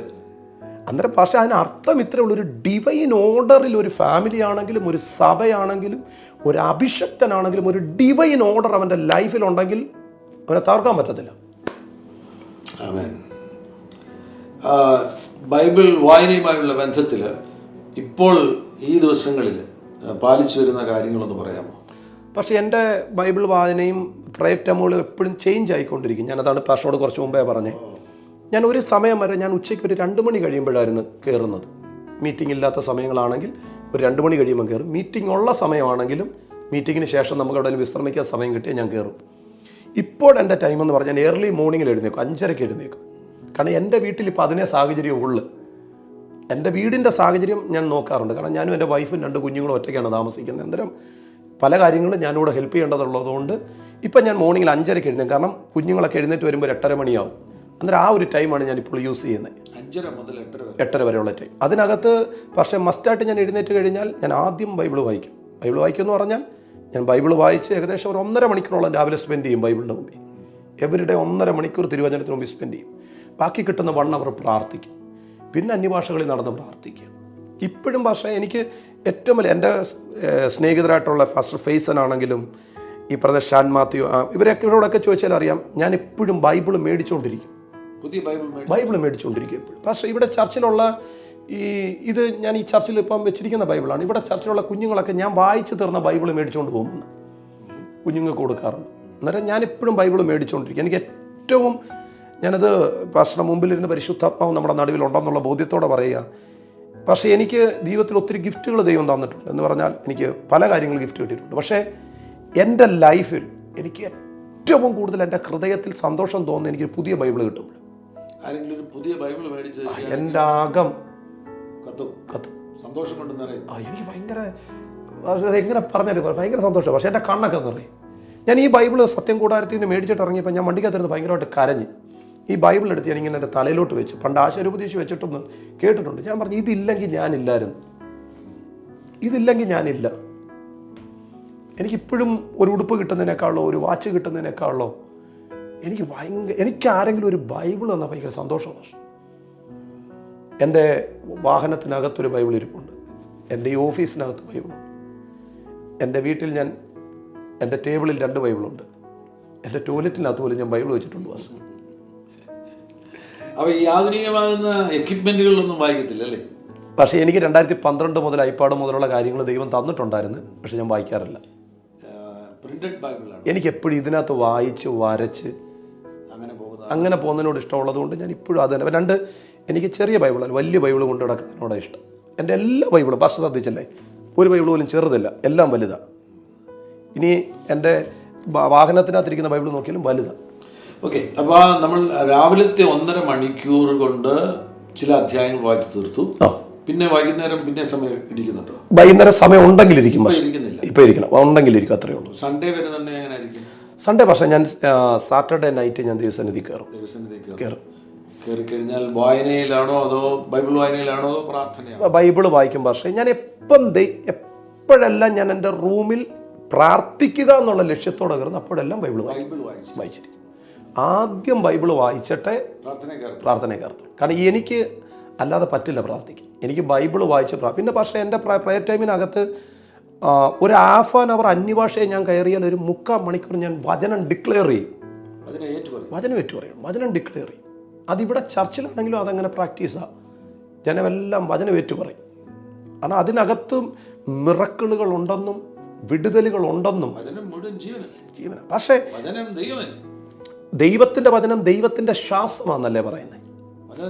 അന്നേരം പക്ഷേ അതിന് അർത്ഥം ഇത്രേ ഉള്ളൂ, ഒരു ഡിവൈൻ ഓർഡറിൽ ഒരു ഫാമിലി ആണെങ്കിലും ഒരു സഭയാണെങ്കിലും ഒരു അഭിഷക്തനാണെങ്കിലും ഒരു ഡിവൈൻ ഓർഡർ അവൻ്റെ ലൈഫിലുണ്ടെങ്കിൽ അവനെ തകർക്കാൻ പറ്റത്തില്ല. ബൈബിൾ വായനയുമായുള്ള ബന്ധത്തിൽ ഇപ്പോൾ ഈ ദിവസങ്ങളിൽ പാലിച്ചു വരുന്ന കാര്യങ്ങളൊന്ന് പറയാമോ? പക്ഷേ എൻ്റെ ബൈബിൾ വായനയും പ്രയത്നങ്ങളും എപ്പോഴും ചേഞ്ച് ആയിക്കൊണ്ടിരിക്കും. ഞാനതാണ് പാസ്റ്ററോട് കുറച്ച് മുമ്പേ പറഞ്ഞത്. ഞാൻ ഒരു സമയം വരെ ഞാൻ ഉച്ചയ്ക്ക് ഒരു 2 മണി കഴിയുമ്പോഴായിരുന്നു കയറുന്നത്. മീറ്റിംഗ് ഇല്ലാത്ത സമയങ്ങളാണെങ്കിൽ ഒരു 2 മണി കഴിയുമ്പോൾ കയറും. മീറ്റിംഗ് ഉള്ള സമയമാണെങ്കിലും മീറ്റിങ്ങിന് ശേഷം നമുക്ക് അവിടെ വിശ്രമിക്കാൻ സമയം കിട്ടിയാൽ ഞാൻ കയറും. ഇപ്പോൾ എൻ്റെ ടൈം എന്ന് പറഞ്ഞാൽ ഏർലി മോർണിംഗിൽ എഴുന്നേക്കും, 5:30 എഴുന്നേക്കും. കാരണം എൻ്റെ വീട്ടിൽ ഇപ്പോൾ അതിനെ സാഹചര്യം ഉള്ളു. എൻ്റെ വീടിൻ്റെ സാഹചര്യം ഞാൻ നോക്കാറുണ്ട്. കാരണം ഞാനും എൻ്റെ വൈഫും 2 കുഞ്ഞുങ്ങളും ഒറ്റയ്ക്കാണ് താമസിക്കുന്നത്. അന്നേരം പല കാര്യങ്ങളും ഞാനിവിടെ ഹെൽപ്പ് ചെയ്യേണ്ടതുള്ളതുകൊണ്ട് ഇപ്പം ഞാൻ മോർണിംഗിൽ 5:30 എഴുന്നേക്കും. കാരണം കുഞ്ഞുങ്ങളൊക്കെ എഴുന്നേറ്റ് വരുമ്പോൾ 8:30 മണിയാവും. അന്നേരം ആ ഒരു ടൈമാണ് ഞാനിപ്പോൾ യൂസ് ചെയ്യുന്നത്. 5:30 മുതൽ 8:30 വരെയുള്ള ടൈം. അതിനകത്ത് പക്ഷേ മസ്റ്റായിട്ട് ഞാൻ എഴുന്നേറ്റ് കഴിഞ്ഞാൽ ഞാൻ ആദ്യം ബൈബിൾ വായിക്കും. ബൈബിൾ വായിക്കുമെന്ന് പറഞ്ഞാൽ ഞാൻ ബൈബിൾ വായിച്ച് ഏകദേശം ഒരു 1.5 മണിക്കൂറോളം രാവിലെ സ്പെൻഡ് ചെയ്യും ബൈബിളിൻ്റെ മുമ്പിൽ. എവരിഡേ 1.5 മണിക്കൂർ തിരുവചനത്തിന് മുമ്പിൽ സ്പെൻഡ് ചെയ്യും. ബാക്കി കിട്ടുന്ന 1 അവർ പ്രാർത്ഥിക്കും. പിന്നെ അന്യഭാഷകളിൽ നടന്ന് പ്രാർത്ഥിക്കുക. ഇപ്പോഴും പക്ഷേ എനിക്ക് ഏറ്റവും വലിയ എൻ്റെ സ്നേഹിതരായിട്ടുള്ള ഫാസ്റ്റർ ഫെയ്സൺ ആണെങ്കിലും ഈ പറഞ്ഞ ഷാൻ മാത്യു ഇവരോടൊക്കെ ചോദിച്ചാൽ അറിയാം, ഞാൻ എപ്പോഴും ബൈബിൾ മേടിച്ചുകൊണ്ടിരിക്കും. പുതിയ ബൈബിൾ മേടിച്ചുകൊണ്ടിരിക്കും എപ്പോഴും. പക്ഷേ ഇവിടെ ചർച്ചിലുള്ള ഇത് ഞാൻ ഈ ചർച്ചിൽ ഇപ്പം വെച്ചിരിക്കുന്ന ബൈബിളാണ്. ഇവിടെ ചർച്ചിലുള്ള കുഞ്ഞുങ്ങളൊക്കെ ഞാൻ വായിച്ചു തീർന്ന ബൈബിൾ മേടിച്ചുകൊണ്ട് പോകുമെന്ന് കുഞ്ഞുങ്ങൾക്ക് കൊടുക്കാറുണ്ട്. അന്നേരം ഞാനിപ്പോഴും ബൈബിൾ മേടിച്ചുകൊണ്ടിരിക്കും. എനിക്ക് ഏറ്റവും ഞാനത് പാസ്റ്ററുടെ മുമ്പിലിരുന്ന് പരിശുദ്ധാത്മാവ് നമ്മുടെ നടുവിലുണ്ടെന്നുള്ള ബോധ്യത്തോടെ പറയുക. പക്ഷേ എനിക്ക് ജീവിതത്തിൽ ഒത്തിരി ഗിഫ്റ്റുകൾ ദൈവം തന്നിട്ടുണ്ട്. എന്ന് പറഞ്ഞാൽ എനിക്ക് പല കാര്യങ്ങൾ ഗിഫ്റ്റ് കിട്ടിയിട്ടുണ്ട്. പക്ഷേ എൻ്റെ ലൈഫിൽ എനിക്ക് ഏറ്റവും കൂടുതൽ എൻ്റെ ഹൃദയത്തിൽ സന്തോഷം തോന്നുന്നത് എനിക്ക് പുതിയ ബൈബിൾ കിട്ടുമ്പോൾ. ആരെങ്കിലും ഒരു പുതിയ ബൈബിൾ മേടിച്ച് എൻ്റെ അകം കത്തും സന്തോഷം കൊണ്ട് നിറയും. എനിക്ക് ഭയങ്കര എങ്ങനെ പറഞ്ഞാൽ ഭയങ്കര സന്തോഷമാണ്. പക്ഷേ എൻ്റെ കണ്ണൊക്കെ നിറയും. ഞാൻ ഈ ബൈബിൾ സത്യം കൂടാരത്തിൽ നിന്ന് മേടിച്ചിട്ട് ഇറങ്ങിയപ്പോൾ ഞാൻ വണ്ടിക്കകത്തിരുന്ന് ഭയങ്കരമായിട്ട് കരഞ്ഞ് ഈ ബൈബിൾ എടുത്ത് ഞാൻ ഇങ്ങനെ എൻ്റെ തലയിലോട്ട് വെച്ചു. പണ്ട് ആശീർവദിച്ച് വെച്ചിട്ടൊന്ന് കേട്ടിട്ടുണ്ട്. ഞാൻ പറഞ്ഞു ഇതില്ലെങ്കിൽ ഞാനില്ലായിരുന്നു, ഇതില്ലെങ്കിൽ ഞാനില്ല. എനിക്കിപ്പോഴും ഒരു ഉടുപ്പ് കിട്ടുന്നതിനേക്കാളോ ഒരു വാച്ച് കിട്ടുന്നതിനേക്കാളോ എനിക്ക് ആരെങ്കിലും ഒരു ബൈബിൾ തന്നാൽ ഭയങ്കര സന്തോഷമാണ്. എൻ്റെ വാഹനത്തിനകത്തൊരു ബൈബിൾ ഇരിപ്പുണ്ട്. എൻ്റെ ഈ ഓഫീസിനകത്ത് ബൈബിളുണ്ട്. എൻ്റെ വീട്ടിൽ എൻ്റെ ടേബിളിൽ 2 ബൈബിളുണ്ട്. എൻ്റെ ടോയ്ലറ്റിനകത്ത് പോലും ഞാൻ ബൈബിൾ വെച്ചിട്ടുണ്ട്. അപ്പോൾ ഈ ആധുനികമാകുന്ന എക്യുപ്മെൻറ്റുകളിലൊന്നും വായിക്കത്തില്ല അല്ലേ? പക്ഷേ എനിക്ക് 2012 മുതൽ ഐപാഡ് മുതലുള്ള കാര്യങ്ങൾ ദൈവം തന്നിട്ടുണ്ടായിരുന്നു. പക്ഷെ ഞാൻ വായിക്കാറില്ല. പ്രിന്റഡ് ബൈബിളാണ്. എനിക്ക് എപ്പോഴും ഇതിനകത്ത് വായിച്ച് വരച്ച് അങ്ങനെ പോകുന്നതിനോട് ഇഷ്ടമുള്ളത് കൊണ്ട് ഞാൻ ഇപ്പോഴും അത് തന്നെ. 2 എനിക്ക് ചെറിയ ബൈബിളല്ല, വലിയ ബൈബിൾ കൊണ്ട് കിടക്കുന്നതിനോടാണ് ഇഷ്ടം. എൻ്റെ എല്ലാ ബൈബിളും പക്ഷെ ശ്രദ്ധിച്ചല്ലേ, ഒരു ബൈബിൾ പോലും ചെറുതല്ല, എല്ലാം വലുതാണ്. ഇനി എൻ്റെ വാഹനത്തിനകത്തിരിക്കുന്ന ബൈബിൾ നോക്കിയാലും വലുതാണ്. ഓക്കെ, അപ്പോൾ നമ്മൾ രാവിലത്തെ 1.5 മണിക്കൂർ കൊണ്ട് ചില അധ്യായങ്ങൾ വായിച്ചു തീർത്തു. പിന്നെ വൈകുന്നേരം സമയം ഇരിക്കുന്നുണ്ടോ? വൈകുന്നേരം സമയം ഉണ്ടെങ്കിൽ ഇരിക്കും. ഇപ്പൊ ഇരിക്കണം, ഉണ്ടെങ്കിൽ ഇരിക്കും, അത്രയേ ഉള്ളൂ. സൺഡേ വരുന്നുണ്ട് എങ്ങനെയായിരിക്കും? സൺഡേ പക്ഷേ ഞാൻ സാറ്റർഡേ നൈറ്റ് ഞാൻ ദൈവസന്നിധി കയറും. കയറി കഴിഞ്ഞാൽ വായനയിലാണോ അതോ ബൈബിൾ വായനയിലാണോ അതോ പ്രാർത്ഥനയാണോ? ബൈബിൾ വായിക്കും. പക്ഷേ ഞാൻ എപ്പോഴെല്ലാം ഞാൻ എൻ്റെ റൂമിൽ പ്രാർത്ഥിക്കുക എന്നുള്ള ലക്ഷ്യത്തോടെ കയറുന്നു, അപ്പോഴെല്ലാം ബൈബിൾ വായിച്ചിരിക്കും. ആദ്യം ബൈബിൾ വായിച്ചിട്ടേ പ്രാർത്ഥന കയറത്തുള്ളൂ. കാരണം എനിക്ക് അല്ലാതെ പറ്റില്ല പ്രാർത്ഥിക്കാൻ. എനിക്ക് ബൈബിൾ വായിച്ച് പിന്നെ പക്ഷേ എൻ്റെ പ്രയർ ടൈമിനകത്ത് ഒരു ഹാഫ് ആൻ അവർ അന്യഭാഷയെ ഞാൻ കയറിയാൽ ഒരു 3/4 മണിക്കൂർ ഞാൻ വചനം ഡിക്ലെയർ ചെയ്യും. വചനം ഏറ്റുപറയും, വചനം ഡിക്ലെയർ ചെയ്യും. അതിവിടെ ചർച്ചിലാണെങ്കിലും അതങ്ങനെ പ്രാക്ടീസാണ്. ജനമെല്ലാം വചനം ഏറ്റുപറയും. കാരണം അതിനകത്തും മിറക്കിളുകൾ ഉണ്ടെന്നും വിടുതലുകൾ ഉണ്ടെന്നും ജീവന. പക്ഷേ ദൈവത്തിൻ്റെ വചനം ദൈവത്തിൻ്റെ ശ്വാസമാണെന്നല്ലേ പറയുന്നത്.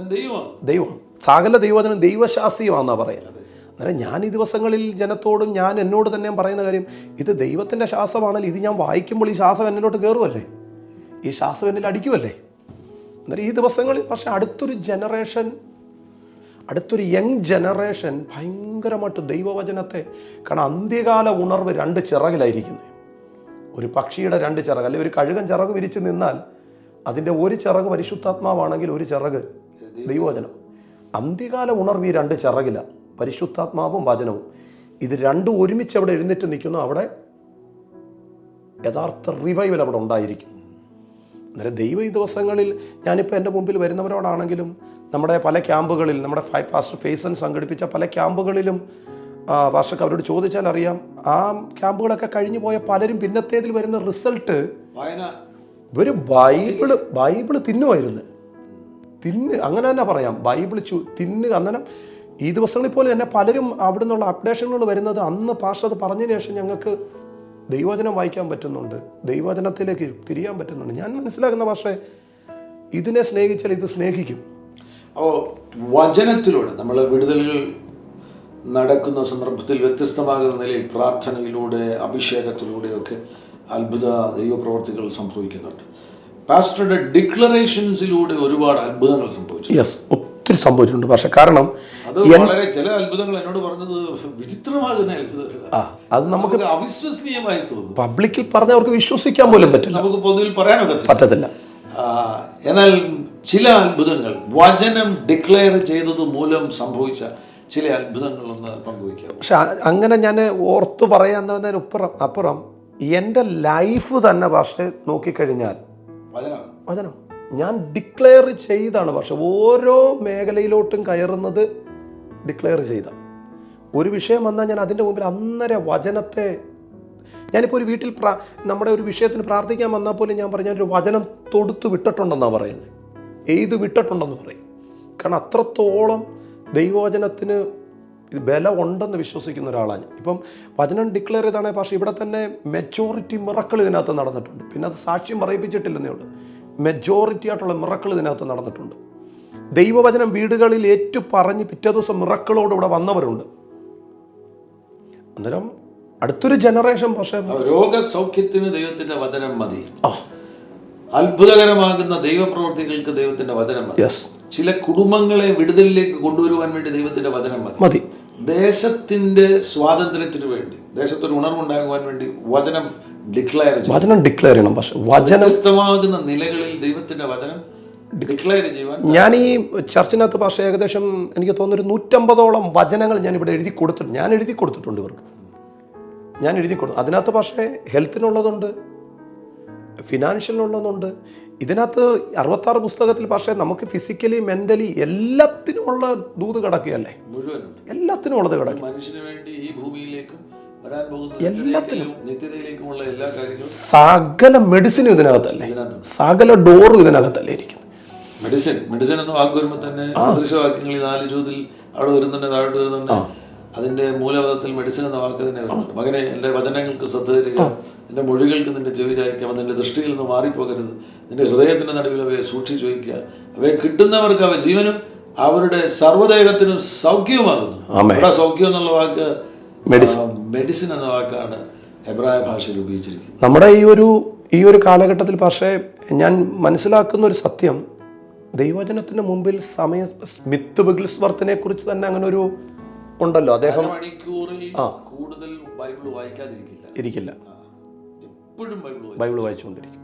ദൈവം സകല ദൈവവചനം ദൈവശാസ്ത്രീയമാണെന്നാണ് പറയുന്നത്. അന്നേരം ഞാൻ ഈ ദിവസങ്ങളിൽ ജനത്തോടും ഞാൻ എന്നോട് തന്നെ പറയുന്ന കാര്യം, ഇത് ദൈവത്തിൻ്റെ ശ്വാസമാണെങ്കിൽ ഇത് ഞാൻ വായിക്കുമ്പോൾ ഈ ശ്വാസം എന്നിലോട്ട് കയറുമല്ലേ, ഈ ശ്വാസം എന്നിൽ അടിക്കുമല്ലേ. അന്നേരം ഈ ദിവസങ്ങളിൽ പക്ഷേ അടുത്തൊരു യങ് ജനറേഷൻ ഭയങ്കരമായിട്ട് ദൈവവചനത്തെ, കാരണം അന്ത്യകാല ഉണർവ് 2 ചിറകിലായിരിക്കുന്നത്. ഒരു പക്ഷിയുടെ 2 ചിറക്, അല്ലെങ്കിൽ ഒരു കഴുകൻ ചിറക് വിരിച്ച് നിന്നാൽ അതിൻ്റെ ഒരു ചിറക് പരിശുദ്ധാത്മാവാണെങ്കിൽ ഒരു ചിറക് ദൈവവചനം. അന്ത്യകാല ഉണർവ് ഈ 2 ചിറകിലാണ്, പരിശുദ്ധാത്മാവും വചനവും. ഇത് 2 ഒരുമിച്ച് അവിടെ എഴുന്നേറ്റ് നിൽക്കുന്നു. അവിടെ യഥാർത്ഥ റിവൈവൽ അവിടെ ഉണ്ടായിരിക്കും. അന്നേരം ദൈവ ഈ ദിവസങ്ങളിൽ ഞാനിപ്പോൾ എൻ്റെ മുമ്പിൽ വരുന്നവരോടാണെങ്കിലും നമ്മുടെ പല ക്യാമ്പുകളിൽ, നമ്മുടെ ഫാസ്റ്റർ ഫേസൺ സംഘടിപ്പിച്ച പല ക്യാമ്പുകളിലും പാസ്റ്റർക്ക് അവരോട് ചോദിച്ചാൽ അറിയാം, ആ ക്യാമ്പുകളൊക്കെ കഴിഞ്ഞു പോയ പലരും പിന്നത്തേതിൽ വരുന്ന റിസൾട്ട് ഒരു ബൈബിള് തിന്നുമായിരുന്നു. അങ്ങനെ തന്നെ പറയാം, ബൈബിൾ തിന്നുക. അന്നേരം ഈ ദിവസങ്ങളിൽ പോലെ തന്നെ പലരും അവിടെ നിന്നുള്ള അപ്ഡേഷനുകൾ വരുന്നത്, അന്ന് പാസ്റ്റർ അത് പറഞ്ഞതിന് ശേഷം ഞങ്ങൾക്ക് ദൈവവചനം വായിക്കാൻ പറ്റുന്നുണ്ട്, ദൈവവചനത്തിലേക്ക് തിരിയാൻ പറ്റുന്നുണ്ട്. ഞാൻ മനസ്സിലാക്കുന്ന പക്ഷേ ഇതിനെ സ്നേഹിച്ചാൽ ഇത് സ്നേഹിക്കും. അപ്പോൾ വചനത്തിലൂടെ നമ്മൾ വിടുതലുകൾ നടക്കുന്ന സന്ദർഭത്തിൽ വ്യത്യസ്തമാകുന്ന നിലയിൽ പ്രാർത്ഥനയിലൂടെ അഭിഷേകത്തിലൂടെയൊക്കെ അത്ഭുത ദൈവപ്രവർത്തികൾ സംഭവിക്കുന്നുണ്ട്. പാസ്റ്ററുടെ ഡിക്ലറേഷൻസിലൂടെ ഒരുപാട് അത്ഭുതങ്ങൾ സംഭവിച്ചു. ഒത്തിരി സംഭവിച്ചിട്ടുണ്ട്. പക്ഷെ കാരണം അത് വളരെ ചില അത്ഭുതങ്ങൾ എന്നോട് പറഞ്ഞത് വിചിത്രമാകുന്ന അത്ഭുതങ്ങളാണ്. അത് നമുക്ക് അവിശ്വസനീയമായി തോന്നുന്നു. പബ്ലിക്കിൽ പറഞ്ഞവർക്ക് വിശ്വസിക്കാൻ പോലും പറ്റില്ല, നമുക്ക് പൊതുവിൽ പറയാനൊക്കെ പറ്റത്തില്ല. എന്നാൽ ചില അത്ഭുതങ്ങൾ വചനം ഡിക്ലെയർ ചെയ്തത് മൂലം സംഭവിച്ച ചില അത്ഭുതങ്ങളൊന്ന് പങ്കുവയ്ക്കാം. പക്ഷെ അങ്ങനെ ഞാൻ ഓർത്തു പറയാവുന്നതിന് അപ്പുറം എൻ്റെ ലൈഫ് തന്നെ പക്ഷേ നോക്കിക്കഴിഞ്ഞാൽ വചനം ഞാൻ ഡിക്ലെയർ ചെയ്താണ്. പക്ഷെ ഓരോ മേഖലയിലോട്ടും കയറുന്നത് ഡിക്ലെയർ ചെയ്ത ഒരു വിഷയം വന്നാൽ ഞാൻ അതിൻ്റെ മുമ്പിൽ അന്നേരം വചനത്തെ, ഞാനിപ്പോൾ ഒരു വീട്ടിൽ നമ്മുടെ ഒരു വിഷയത്തിന് പ്രാർത്ഥിക്കാൻ വന്നാൽ പോലും ഞാൻ പറഞ്ഞു ഞാനൊരു വചനം തൊടുത്ത് വിട്ടിട്ടുണ്ടെന്നാണ് പറയുന്നത്, എഴുതി വിട്ടിട്ടുണ്ടെന്ന് പറയും. കാരണം അത്രത്തോളം ദൈവവചനത്തിന് ബലം ഉണ്ടെന്ന് വിശ്വസിക്കുന്ന ഒരാളാണ്. ഇപ്പം വചനം ഡിക്ലെയർ ചെയ്താണ്. പക്ഷേ ഇവിടെ തന്നെ മെജോറിറ്റി മിറക്കൾ ഇതിനകത്ത് നടന്നിട്ടുണ്ട്. പിന്നെ അത് സാക്ഷ്യം പറയിപ്പിച്ചിട്ടില്ലെന്നേ ഉള്ളൂ. മെജോറിറ്റി ആയിട്ടുള്ള മിറക്കൾ ഇതിനകത്ത് നടന്നിട്ടുണ്ട്. ദൈവവചനം വീടുകളിൽ ഏറ്റു പറഞ്ഞ് പിറ്റേ ദിവസം മിറക്കളോട് ഇവിടെ വന്നവരുണ്ട്. അന്നേരം അടുത്തൊരു ജനറേഷൻ പക്ഷേ രോഗസൗഖ്യത്തിന് ദൈവത്തിന്റെ വചനം മതി. അത്ഭുതകരമാകുന്ന ദൈവപ്രവർത്തികൾക്ക് ദൈവത്തിന്റെ വചനം മതി. ചില കുടുംബങ്ങളെ വിടുതലിലേക്ക് കൊണ്ടുവരുവാൻ വേണ്ടി ദൈവത്തിന്റെ വചനം മതി. ദേശത്തിന്റെ സ്വാതന്ത്ര്യത്തിന് വേണ്ടി, ദേശത്തൊരു ഉണർവുണ്ടാകുവാൻ വേണ്ടി വചനം ഡിക്ലെയർ ചെയ്യണം. പക്ഷെ വ്യത്യസ്തമാകുന്ന നിലകളിൽ ദൈവത്തിന്റെ വചനം ഡിക്ലെയർ ചെയ്യുവാൻ ഞാൻ ഈ ചർച്ചിനകത്ത് പക്ഷേ ഏകദേശം എനിക്ക് തോന്നുന്നു 150ഓളം വചനങ്ങൾ ഞാൻ ഇവിടെ എഴുതി കൊടുത്തിട്ടുണ്ട് ഇവർക്ക്. അതിനകത്ത് പക്ഷേ ഹെൽത്തിനുള്ളതുണ്ട്, ഫിനാൻഷ്യലിനുള്ളതുണ്ട്. ഇതിനകത്ത് 66 പുസ്തകത്തിൽ പക്ഷേ നമുക്ക് ഫിസിക്കലി മെന്റലി എല്ലാത്തിനുമുള്ള ദൂത് കിടക്കുകയല്ലേ, എല്ലാത്തിനും ഉള്ളത് കിടക്കും. മനുഷ്യന് വേണ്ടി ഈ ഭൂമിയിലേക്കും വരാൻ പോകുന്ന എല്ലാത്തിലും നിത്യതയിലേക്കുമുള്ള എല്ലാ കാര്യങ്ങളും, സകല മെഡിസിനും ഇതിനകത്തല്ലേ, സകല ഡോറും ഇതിനകത്തല്ലേ ഇരിക്കുന്നത്. മെഡിസിൻ എന്ന് വാക്ക് വരുമ്പോൾ തന്നെ സദൃശവാക്യങ്ങളിൽ 4:20 അവിടെ വരുന്നുണ്ട്, താഴോട്ട് വരുന്നുണ്ട്. അതിന്റെ മൂലപദത്തിൽ മെഡിസിൻ എന്ന വാക്ക് തന്നെ വരുന്നുണ്ട്. മകനെ, എൻ്റെ വചനങ്ങൾക്ക് ശ്രദ്ധ തരിക, എൻ്റെ മൊഴികൾക്ക് നിന്റെ ചെവി ചായ്ക്കുക, നിന്റെ ദൃഷ്ടിയിൽ നിന്ന് മാറിപ്പോകരുത്, നിന്റെ ഹൃദയത്തിന്റെ നടുവിൽ അവയെ സൂക്ഷിച്ചു വയ്ക്കുക, അവയെ കിട്ടുന്നവർക്ക് അവ ജീവനും അവരുടെ സർവ്വദേഹത്തിനും സൗഖ്യവുമാകുന്നു. അവിടെ സൗഖ്യം എന്നുള്ള വാക്ക് മെഡിസിൻ എന്ന വാക്കാണ് എബ്രായ ഭാഷയിൽ ഉപയോഗിച്ചിരിക്കുന്നത്. നമ്മുടെ ഈ ഒരു കാലഘട്ടത്തിൽ പക്ഷേ ഞാൻ മനസ്സിലാക്കുന്ന ഒരു സത്യം, ദൈവവചനത്തിന് മുമ്പിൽ സ്മിത്ത് വിഗ്ൽസ്വർത്തിനെ കുറിച്ച് തന്നെ അങ്ങനെ ഒരു ഉണ്ടല്ലോ. അദ്ദേഹം മണിക്കൂറിൽ കൂടുതൽ ബൈബിൾ വായിക്കാതിരിക്കില്ല, എപ്പോഴും ബൈബിൾ വായിച്ചുകൊണ്ടിരിക്കും.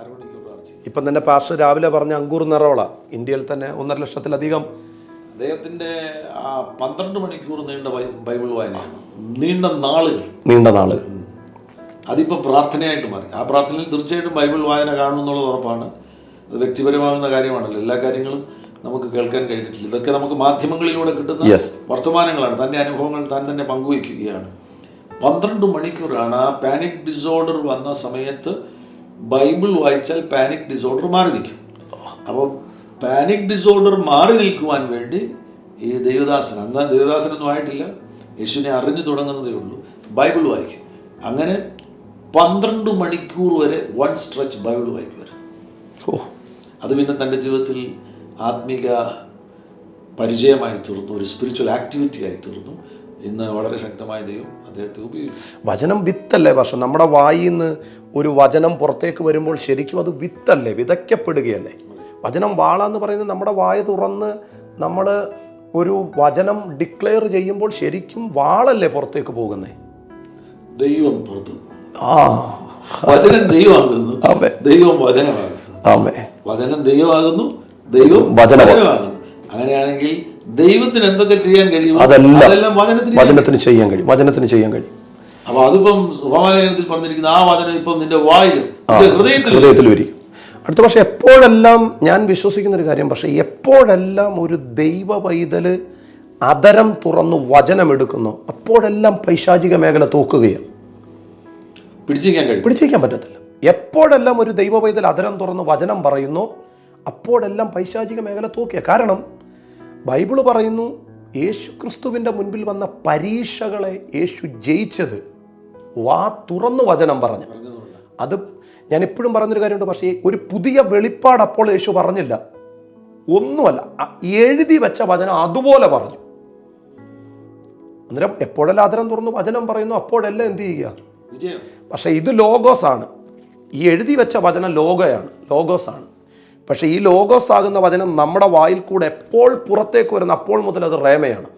അരമണിക്കൂർ ഇപ്പം തന്നെ പാസ്റ്റർ രാവിലെ പറഞ്ഞ അങ്കൂർ നിറവള ഇന്ത്യയിൽ തന്നെ 1.5 ലക്ഷത്തിലധികം. അദ്ദേഹത്തിന്റെ 12 മണിക്കൂർ നീണ്ട ബൈബിൾ വായന, നീണ്ട നാളുകൾ അതിപ്പോ പ്രാർത്ഥനയായിട്ട് മാറി. ആ പ്രാർത്ഥനയിൽ തീർച്ചയായിട്ടും ബൈബിൾ വായന കാണുമെന്നുള്ളത് ഉറപ്പാണ്. അത് വ്യക്തിപരമാകുന്ന കാര്യമാണല്ലോ. എല്ലാ കാര്യങ്ങളും നമുക്ക് കേൾക്കാൻ കഴിഞ്ഞിട്ടില്ല. ഇതൊക്കെ നമുക്ക് മാധ്യമങ്ങളിലൂടെ കിട്ടുന്ന വർത്തമാനങ്ങളാണ്. തൻ്റെ അനുഭവങ്ങൾ താൻ തന്നെ പങ്കുവയ്ക്കുകയാണ്. 12 മണിക്കൂറാണ്. ആ പാനിക് ഡിസോർഡർ വന്ന സമയത്ത് ബൈബിൾ വായിച്ചാൽ പാനിക് ഡിസോർഡർ മാറി നിൽക്കും. അപ്പോൾ പാനിക് ഡിസോർഡർ മാറി നിൽക്കുവാൻ വേണ്ടി ഈ ദേവദാസൻ, അന്ന് ദേവദാസനൊന്നും ആയിട്ടില്ല, യേശുവിനെ അറിഞ്ഞു തുടങ്ങുന്നതേ ഉള്ളൂ, ബൈബിൾ വായിക്കും. അങ്ങനെ 12 മണിക്കൂർ വരെ വൺ സ്ട്രെച്ച് ബൈബിൾ വായിക്കുമായിരുന്നു. അത് പിന്നെ തൻ്റെ ജീവിതത്തിൽ ആത്മീക പരിചയമായി തീർന്നു, ഒരു സ്പിരിച്വൽ ആക്ടിവിറ്റി ആയി തീർന്നു. ഇന്ന് വളരെ ശക്തമായ ദൈവം അദ്ദേഹത്തെ ഉപയോഗിക്കും. വചനം വിത്തല്ലേ? പക്ഷെ നമ്മുടെ വായിൽ നിന്ന് ഒരു വചനം പുറത്തേക്ക് വരുമ്പോൾ ശരിക്കും അത് വിത്തല്ലേ, വിതയ്ക്കപ്പെടുകയല്ലേ. വചനം വാളാന്ന് പറയുന്നത് നമ്മുടെ വായ തുറന്ന് നമ്മൾ ഒരു വചനം ഡിക്ലെയർ ചെയ്യുമ്പോൾ ശരിക്കും വാളല്ലേ പുറത്തേക്ക് പോകുന്നേ. ദൈവം പുറത്തു, വചനം ദൈവമാകുന്നു, ദൈവം വചനമാകുന്നു. വചനം ദൈവമാകുന്നു, ദൈവം വചനമാകുന്നു. അങ്ങനെയാണെങ്കിൽ ദൈവത്തിന് എന്തൊക്കെ ചെയ്യാൻ കഴിയും അതെല്ലാം വചനത്തിന് ചെയ്യാൻ കഴിയും. അപ്പൊ അതിപ്പം റോമാലേഖനത്തിൽ പറഞ്ഞിരിക്കുന്ന ആ വചനം ഇപ്പം നിന്റെ വായിലും ഹൃദയത്തിലും ഇരിക്കും. അടുത്ത പക്ഷെ എപ്പോഴെല്ലാം ഞാൻ വിശ്വസിക്കുന്ന ഒരു കാര്യം, പക്ഷെ എപ്പോഴെല്ലാം ഒരു ദൈവ പൈതല് അതരം തുറന്ന് വചനം എടുക്കുന്നു, അപ്പോഴെല്ലാം പൈശാചിക മേഖല തോക്കുകയാണ്. പിടിച്ചിരിക്കാൻ പറ്റത്തില്ല. എപ്പോഴെല്ലാം ഒരു ദൈവ പൈതൽ അതരം തുറന്ന് വചനം പറയുന്നു, അപ്പോഴെല്ലാം പൈശാചിക മേഖല തോക്കുക. കാരണം ബൈബിള് പറയുന്നു, യേശു ക്രിസ്തുവിൻ്റെ മുൻപിൽ വന്ന പരീക്ഷകളെ യേശു ജയിച്ചത് വാ തുറന്ന് വചനം പറഞ്ഞു. അത് ഞാൻ എപ്പോഴും പറഞ്ഞൊരു കാര്യമുണ്ട്. പക്ഷേ ഒരു പുതിയ വെളിപ്പാട് അപ്പോൾ യേശു പറഞ്ഞില്ല, ഒന്നുമല്ല, എഴുതി വെച്ച വചനം അതുപോലെ പറഞ്ഞു. അന്നേരം എപ്പോഴെല്ലാം അതരം തുറന്ന് വചനം പറയുന്നു, അപ്പോഴെല്ലാം എന്ത് ചെയ്യുക? പക്ഷെ ഇത് ലോഗോസാണ്. ഈ എഴുതി വെച്ച വചനം ലോഗോസാണ്. പക്ഷെ ഈ ലോഗോസ് ആകുന്ന വചനം നമ്മുടെ വായിൽ കൂടെ എപ്പോൾ പുറത്തേക്ക് വരുന്ന അപ്പോൾ മുതൽ അത് റേമയാണ്.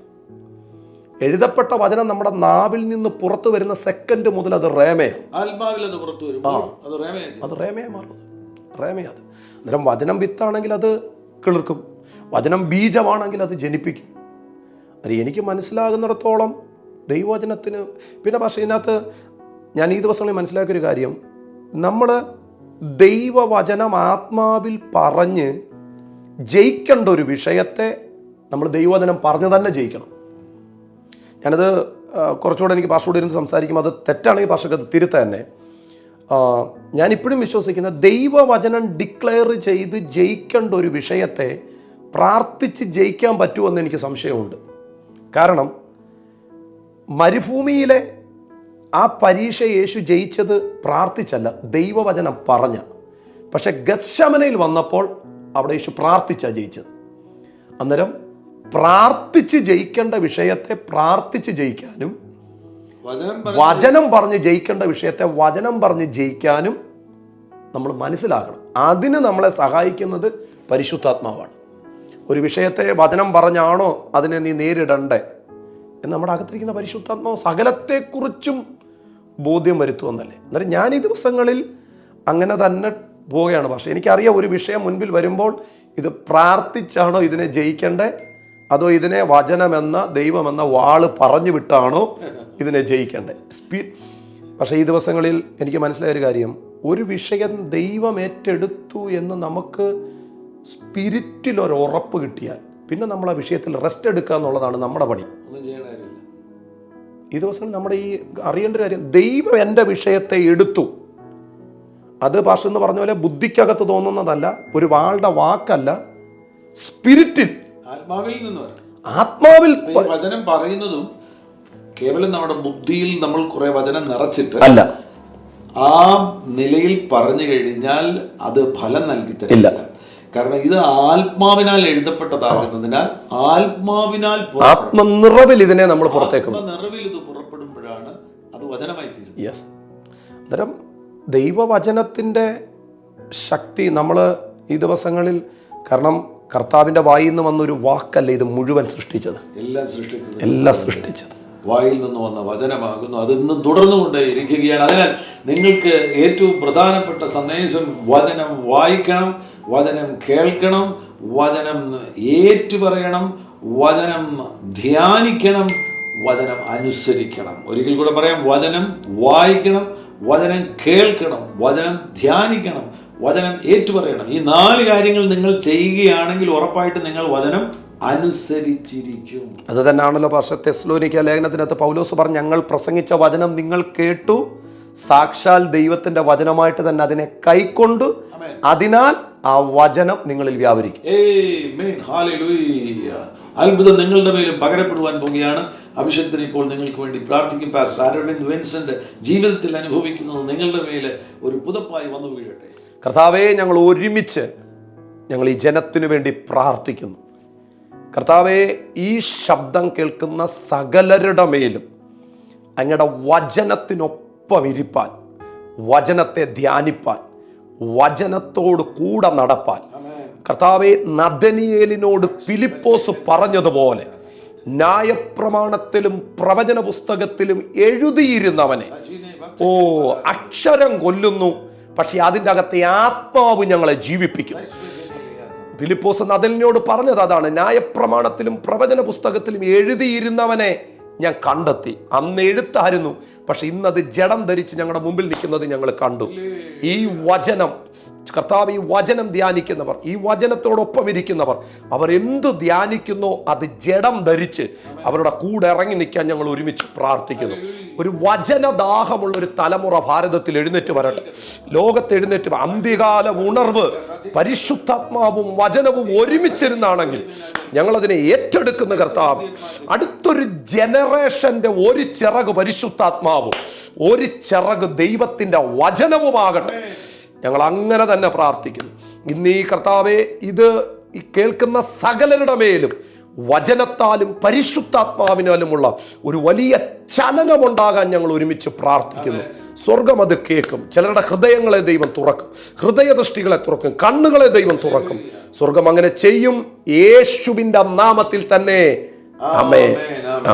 എഴുതപ്പെട്ട വചനം നമ്മുടെ നാവിൽ നിന്ന് പുറത്തു വരുന്ന സെക്കൻഡ് മുതൽ അത് റേമയാണ്. അത് റേമയായി മാറും. റേമയത്. അന്നേരം വചനം വിത്താണെങ്കിൽ അത് കിളിർക്കും, വചനം ബീജമാണെങ്കിൽ അത് ജനിപ്പിക്കും. അത് എനിക്ക് മനസ്സിലാകുന്നിടത്തോളം ദൈവവചനത്തിന് പിന്നെ പക്ഷേ ഇതിനകത്ത് ഞാൻ ഈ ദിവസങ്ങളിൽ മനസ്സിലാക്കിയൊരു കാര്യം, നമ്മൾ ദൈവവചനം ആത്മാവിൽ പറഞ്ഞ് ജയിക്കേണ്ട ഒരു വിഷയത്തെ നമ്മൾ ദൈവവചനം പറഞ്ഞ് തന്നെ ജയിക്കണം. ഞാനത് കുറച്ചുകൂടെ എനിക്ക് പാസ്റ്ററോട് ഇരുന്ന് സംസാരിക്കുമ്പോൾ അത് തെറ്റാണെങ്കിൽ പാസ്റ്റർക്ക് അത് തിരുത്ത തന്നെ. ഞാനിപ്പോഴും വിശ്വസിക്കുന്ന ദൈവവചനം ഡിക്ലെയർ ചെയ്ത് ജയിക്കേണ്ട ഒരു വിഷയത്തെ പ്രാർത്ഥിച്ച് ജയിക്കാൻ പറ്റുമെന്ന് എനിക്ക് സംശയമുണ്ട്. കാരണം മരുഭൂമിയിലെ ആ പരീക്ഷ യേശു ജയിച്ചത് പ്രാർത്ഥിച്ചല്ല, ദൈവവചനം പറഞ്ഞ. പക്ഷെ ഗത്ശമനയിൽ വന്നപ്പോൾ അവിടെ യേശു പ്രാർത്ഥിച്ചാണ് ജയിച്ചത്. അന്നേരം പ്രാർത്ഥിച്ച് ജയിക്കേണ്ട വിഷയത്തെ പ്രാർത്ഥിച്ച് ജയിക്കാനും വചനം പറഞ്ഞ് ജയിക്കേണ്ട വിഷയത്തെ വചനം പറഞ്ഞ് ജയിക്കാനും നമ്മൾ മനസ്സിലാക്കണം. അതിന് നമ്മളെ സഹായിക്കുന്നത് പരിശുദ്ധാത്മാവാണ്. ഒരു വിഷയത്തെ വചനം പറഞ്ഞാണോ അതിനെ നീ നേരിടണ്ടേ എന്ന് നമ്മുടെ അകത്തിരിക്കുന്ന പരിശുദ്ധാത്മാവ് സകലത്തെക്കുറിച്ചും ബോധ്യം വരുത്തുമെന്നല്ലേ. അന്നേരം ഞാൻ ഈ ദിവസങ്ങളിൽ അങ്ങനെ തന്നെ പോവുകയാണ്. പക്ഷേ എനിക്കറിയാം ഒരു വിഷയം മുൻപിൽ വരുമ്പോൾ ഇത് പ്രാർത്ഥിച്ചാണോ ഇതിനെ ജയിക്കേണ്ടേ, അതോ ഇതിനെ വചനമെന്ന ദൈവമെന്ന വാള് പറഞ്ഞു വിട്ടാണോ ഇതിനെ ജയിക്കേണ്ടേ. പക്ഷേ ഈ ദിവസങ്ങളിൽ എനിക്ക് മനസ്സിലായ ഒരു കാര്യം, ഒരു വിഷയം ദൈവം ഏറ്റെടുത്തു എന്ന് നമുക്ക് സ്പിരിറ്റിൽ ഒരു ഉറപ്പ് കിട്ടിയാൽ പിന്നെ നമ്മൾ ആ വിഷയത്തിൽ റെസ്റ്റ് എടുക്കുക എന്നുള്ളതാണ് നമ്മുടെ പണി. ഈ ദിവസങ്ങളിൽ നമ്മുടെ ഈ അറിയേണ്ട ഒരു കാര്യം, ദൈവം എൻ്റെ വിഷയത്തെ എടുത്തു. അത് പാസ്റ്റർ എന്ന് പറഞ്ഞ പോലെ ബുദ്ധിക്കകത്ത് തോന്നുന്നതല്ല, ഒരു വാളുടെ വാക്കല്ല, സ്പിരിറ്റിൽ ആത്മാവിൽ വചനം പറയുന്നതും കേവലം നമ്മുടെ ബുദ്ധിയിൽ നമ്മൾ കുറെ വചനം നിറച്ചിട്ട് അല്ല, ആ നിലയിൽ പറഞ്ഞു കഴിഞ്ഞാൽ അത് ഫലം നൽകി തരില്ല. കാരണം ഇത് ആത്മാവിനാൽ എഴുതപ്പെട്ടതാകുന്നതിനാൽ ആത്മാവിനാൽ ആത്മനിറവിൽ ഇതിനെ നമ്മൾ പുറത്തേക്ക് നിറവിൽ ഇത് പുറപ്പെടുമ്പോഴാണ് അത് വചനമായി തീരുന്നത്. യെസ്. അന്നേരം ദൈവവചനത്തിൻ്റെ ശക്തി നമ്മൾ ഈ ദിവസങ്ങളിൽ, കാരണം കർത്താവിൻ്റെ വായിൽ നിന്ന് വന്നൊരു വാക്കല്ല ഇത് മുഴുവൻ സൃഷ്ടിച്ചത്, എല്ലാം സൃഷ്ടിച്ചത് വായിൽ നിന്ന് വന്ന വചനമാകുന്നു. അത് ഇന്നും തുടർന്നുകൊണ്ടേ ഇരിക്കുകയാണ്. അതിനാൽ നിങ്ങൾക്ക് ഏറ്റവും പ്രധാനപ്പെട്ട സന്ദേശം വചനം വായിക്കണം, വചനം കേൾക്കണം, വചനം ഏറ്റുപറയണം, വചനം ധ്യാനിക്കണം, വചനം അനുസരിക്കണം. ഒരിക്കൽ കൂടെ പറയാം, വചനം വായിക്കണം, വചനം കേൾക്കണം, വചനം ധ്യാനിക്കണം, വചനം ഏറ്റുപറയണം. ഈ 4 കാര്യങ്ങൾ നിങ്ങൾ ചെയ്യുകയാണെങ്കിൽ ഉറപ്പായിട്ട് നിങ്ങൾ വചനം അനുസരിച്ചിരിക്കും. അത് തന്നെയാണല്ലോ പാസ്റ്റർ തെസ്സലോനിക്ക ലേഖനത്തിനകത്ത് പൗലോസ് പറഞ്ഞു, ഞങ്ങൾ പ്രസംഗിച്ച വചനം നിങ്ങൾ കേട്ടു, സാക്ഷാൽ ദൈവത്തിന്റെ വചനമായിട്ട് തന്നെ അതിനെ കൈക്കൊണ്ടു, അതിനാൽ ആ വചനം നിങ്ങളിൽ വ്യാപരിക്കും. അത്ഭുതം നിങ്ങളുടെ മേലും പകരപ്പെടുവാൻ പോകുകയാണ്. അഭിഷേകത്തിന് ഇപ്പോൾ നിങ്ങൾക്ക് വേണ്ടി പ്രാർത്ഥിക്കും. പാസ്റ്റർ അരവിന്ദ് വിൻസെന്റ് ജീവിതത്തിൽ അനുഭവിക്കുന്നത് നിങ്ങളുടെ മേലെ ഒരു പുതപ്പായി വന്നു വീഴട്ടെ. കർത്താവേ, ഞങ്ങൾ ഒരുമിച്ച് ഞങ്ങൾ ഈ ജനത്തിനു വേണ്ടി പ്രാർത്ഥിക്കുന്നു. കർത്താവേ, ഈ ശബ്ദം കേൾക്കുന്ന സകലരുടെ മേലും അങ്ങയുടെ വചനത്തിനൊപ്പം ഇരിപ്പാൻ, വചനത്തെ ധ്യാനിപ്പാൻ, വചനത്തോട് കൂടെ നടപ്പാൻ, കർത്താവേ, നഥനീയേലിനോട് ഫിലിപ്പോസ് പറഞ്ഞതുപോലെ ന്യായപ്രമാണത്തിലും പ്രവചന പുസ്തകത്തിലും എഴുതിയിരുന്നവനെ അക്ഷരം കൊല്ലുന്നു, പക്ഷെ അതിൻ്റെ അകത്തെ ആത്മാവ് ഞങ്ങളെ ജീവിപ്പിക്കും. ഫിലിപ്പോസ് നഥനീയേലിനോട് പറഞ്ഞത് അതാണ്, ന്യായപ്രമാണത്തിലും പ്രവചന പുസ്തകത്തിലും എഴുതിയിരുന്നവനെ ഞാൻ കണ്ടെത്തി. അന്ന് എഴുത്തായിരുന്നു, പക്ഷെ ഇന്നത് ജഡം ധരിച്ച് ഞങ്ങളുടെ മുമ്പിൽ നിൽക്കുന്നത് ഞങ്ങൾ കണ്ടു. ഈ വചനം കർത്താവ്, ഈ വചനം ധ്യാനിക്കുന്നവർ, ഈ വചനത്തോടൊപ്പം ഇരിക്കുന്നവർ, അവർ എന്ത് ധ്യാനിക്കുന്നോ അത് ജഡം ധരിച്ച് അവരുടെ കൂടെ ഇറങ്ങി നിൽക്കാൻ ഞങ്ങൾ ഒരുമിച്ച് പ്രാർത്ഥിക്കുന്നു. ഒരു വചനദാഹമുള്ള ഒരു തലമുറ ഭാരതത്തിൽ എഴുന്നേറ്റ് വരട്ടെ, ലോകത്ത് എഴുന്നേറ്റ്. അന്ത്യകാല ഉണർവ് പരിശുദ്ധാത്മാവും വചനവും ഒരുമിച്ചിരുന്നാണെങ്കിൽ ഞങ്ങളതിനെ ഏറ്റെടുക്കുന്ന കർത്താവ്. അടുത്തൊരു ജനറേഷന്റെ ഒരു ചിറക് പരിശുദ്ധാത്മാവും ഒരു ചിറക് ദൈവത്തിന്റെ വചനവുമാകട്ടെ. ഞങ്ങൾ അങ്ങനെ തന്നെ പ്രാർത്ഥിക്കുന്നു. ഇന്ന് ഈ കർത്താവെ, ഇത് ഈ കേൾക്കുന്ന സകലരുടെ മേലും വചനത്താലും പരിശുദ്ധാത്മാവിനാലുമുള്ള ഒരു വലിയ ചലനമുണ്ടാകാൻ ഞങ്ങൾ ഒരുമിച്ച് പ്രാർത്ഥിക്കുന്നു. സ്വർഗം അത് കേൾക്കും. ചിലരുടെ ഹൃദയങ്ങളെ ദൈവം തുറക്കും, ഹൃദയദൃഷ്ടികളെ തുറക്കും, കണ്ണുകളെ ദൈവം തുറക്കും. സ്വർഗം അങ്ങനെ ചെയ്യും, യേശുവിന്റെ നാമത്തിൽ തന്നെ. ആമേൻ,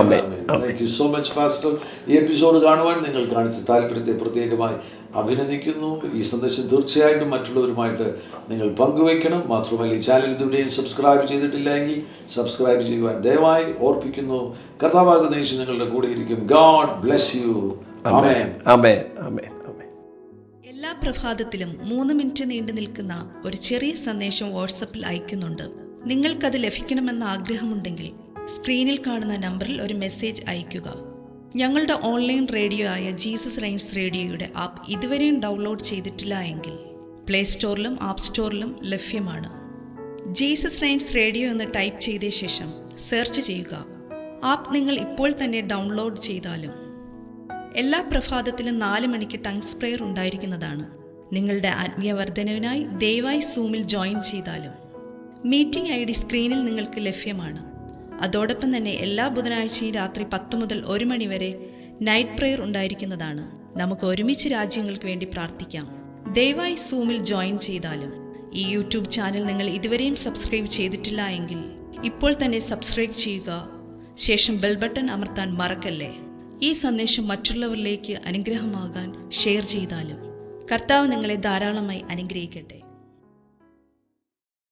ആമേൻ. Thank you so much pastor. ഈ എപ്പിസോഡ് കാണുവാൻ നിങ്ങൾ കാണിച്ച താല്പര്യത്തെ പ്രത്യേകമായി അഭിനന്ദിക്കുന്നു. ഈ സന്ദേശം തീർച്ചയായിട്ടും മറ്റുള്ളവരുമായിട്ട് നിങ്ങൾ പങ്കുവയ്ക്കണം. മാത്രമല്ല ഈ ചാനൽ ഇതുവരെയും സബ്സ്ക്രൈബ് ചെയ്തിട്ടില്ലെങ്കിൽ സബ്സ്ക്രൈബ് ചെയ്യുവാൻ ദയവായി ഓർപ്പിക്കുന്നു. കർത്താവാകുന്ന യേശു നിങ്ങളുടെ കൂടെ ഇരിക്കും. God bless you. ആമേൻ. ആമേൻ. ആമേൻ. ആമേൻ. എല്ലാ പ്രഭാതത്തിലും 3 മിനിറ്റ് നീണ്ടു നിൽക്കുന്ന ഒരു ചെറിയ സന്ദേശം വാട്സപ്പിൽ അയക്കുന്നുണ്ട്. നിങ്ങൾക്കത് ലഭിക്കണമെന്ന ആഗ്രഹമുണ്ടെങ്കിൽ സ്ക്രീനിൽ കാണുന്ന നമ്പറിൽ ഒരു മെസ്സേജ് അയയ്ക്കുക. ഞങ്ങളുടെ ഓൺലൈൻ റേഡിയോ ആയ ജീസസ് റെയിൻസ് റേഡിയോയുടെ ആപ്പ് ഇതുവരെയും ഡൗൺലോഡ് ചെയ്തിട്ടില്ല എങ്കിൽ പ്ലേ സ്റ്റോറിലും ആപ്പ് സ്റ്റോറിലും ലഭ്യമാണ്. ജീസസ് റെയിൻസ് റേഡിയോ എന്ന് ടൈപ്പ് ചെയ്ത ശേഷം സെർച്ച് ചെയ്യുക. ആപ്പ് നിങ്ങൾ ഇപ്പോൾ തന്നെ ഡൗൺലോഡ് ചെയ്താലും. എല്ലാ പ്രഭാതത്തിലും 4 മണിക്ക് ടങ്സ് പ്രെയർ ഉണ്ടായിരിക്കുന്നതാണ്. നിങ്ങളുടെ ആത്മീയ വർധനവിനായി ദയവായി സൂമിൽ ജോയിൻ ചെയ്താലും. മീറ്റിംഗ് ID സ്ക്രീനിൽ നിങ്ങൾക്ക് ലഭ്യമാണ്. അതോടൊപ്പം തന്നെ എല്ലാ ബുധനാഴ്ചയും രാത്രി 10 മുതൽ 1 മണി വരെ നൈറ്റ് പ്രെയർ ഉണ്ടായിരിക്കുന്നതാണ്. നമുക്ക് ഒരുമിച്ച് രാജ്യങ്ങൾക്ക് വേണ്ടി പ്രാർത്ഥിക്കാം. ദയവായി സൂമിൽ ജോയിൻ ചെയ്താലും. ഈ യൂട്യൂബ് ചാനൽ നിങ്ങൾ ഇതുവരെയും സബ്സ്ക്രൈബ് ചെയ്തിട്ടില്ല എങ്കിൽ ഇപ്പോൾ തന്നെ സബ്സ്ക്രൈബ് ചെയ്യുക. ശേഷം ബെൽ ബട്ടൺ അമർത്താൻ മറക്കല്ലേ. ഈ സന്ദേശം മറ്റുള്ളവരിലേക്ക് അനുഗ്രഹമാകാൻ ഷെയർ ചെയ്താലും. കർത്താവ് നിങ്ങളെ ധാരാളമായി അനുഗ്രഹിക്കട്ടെ.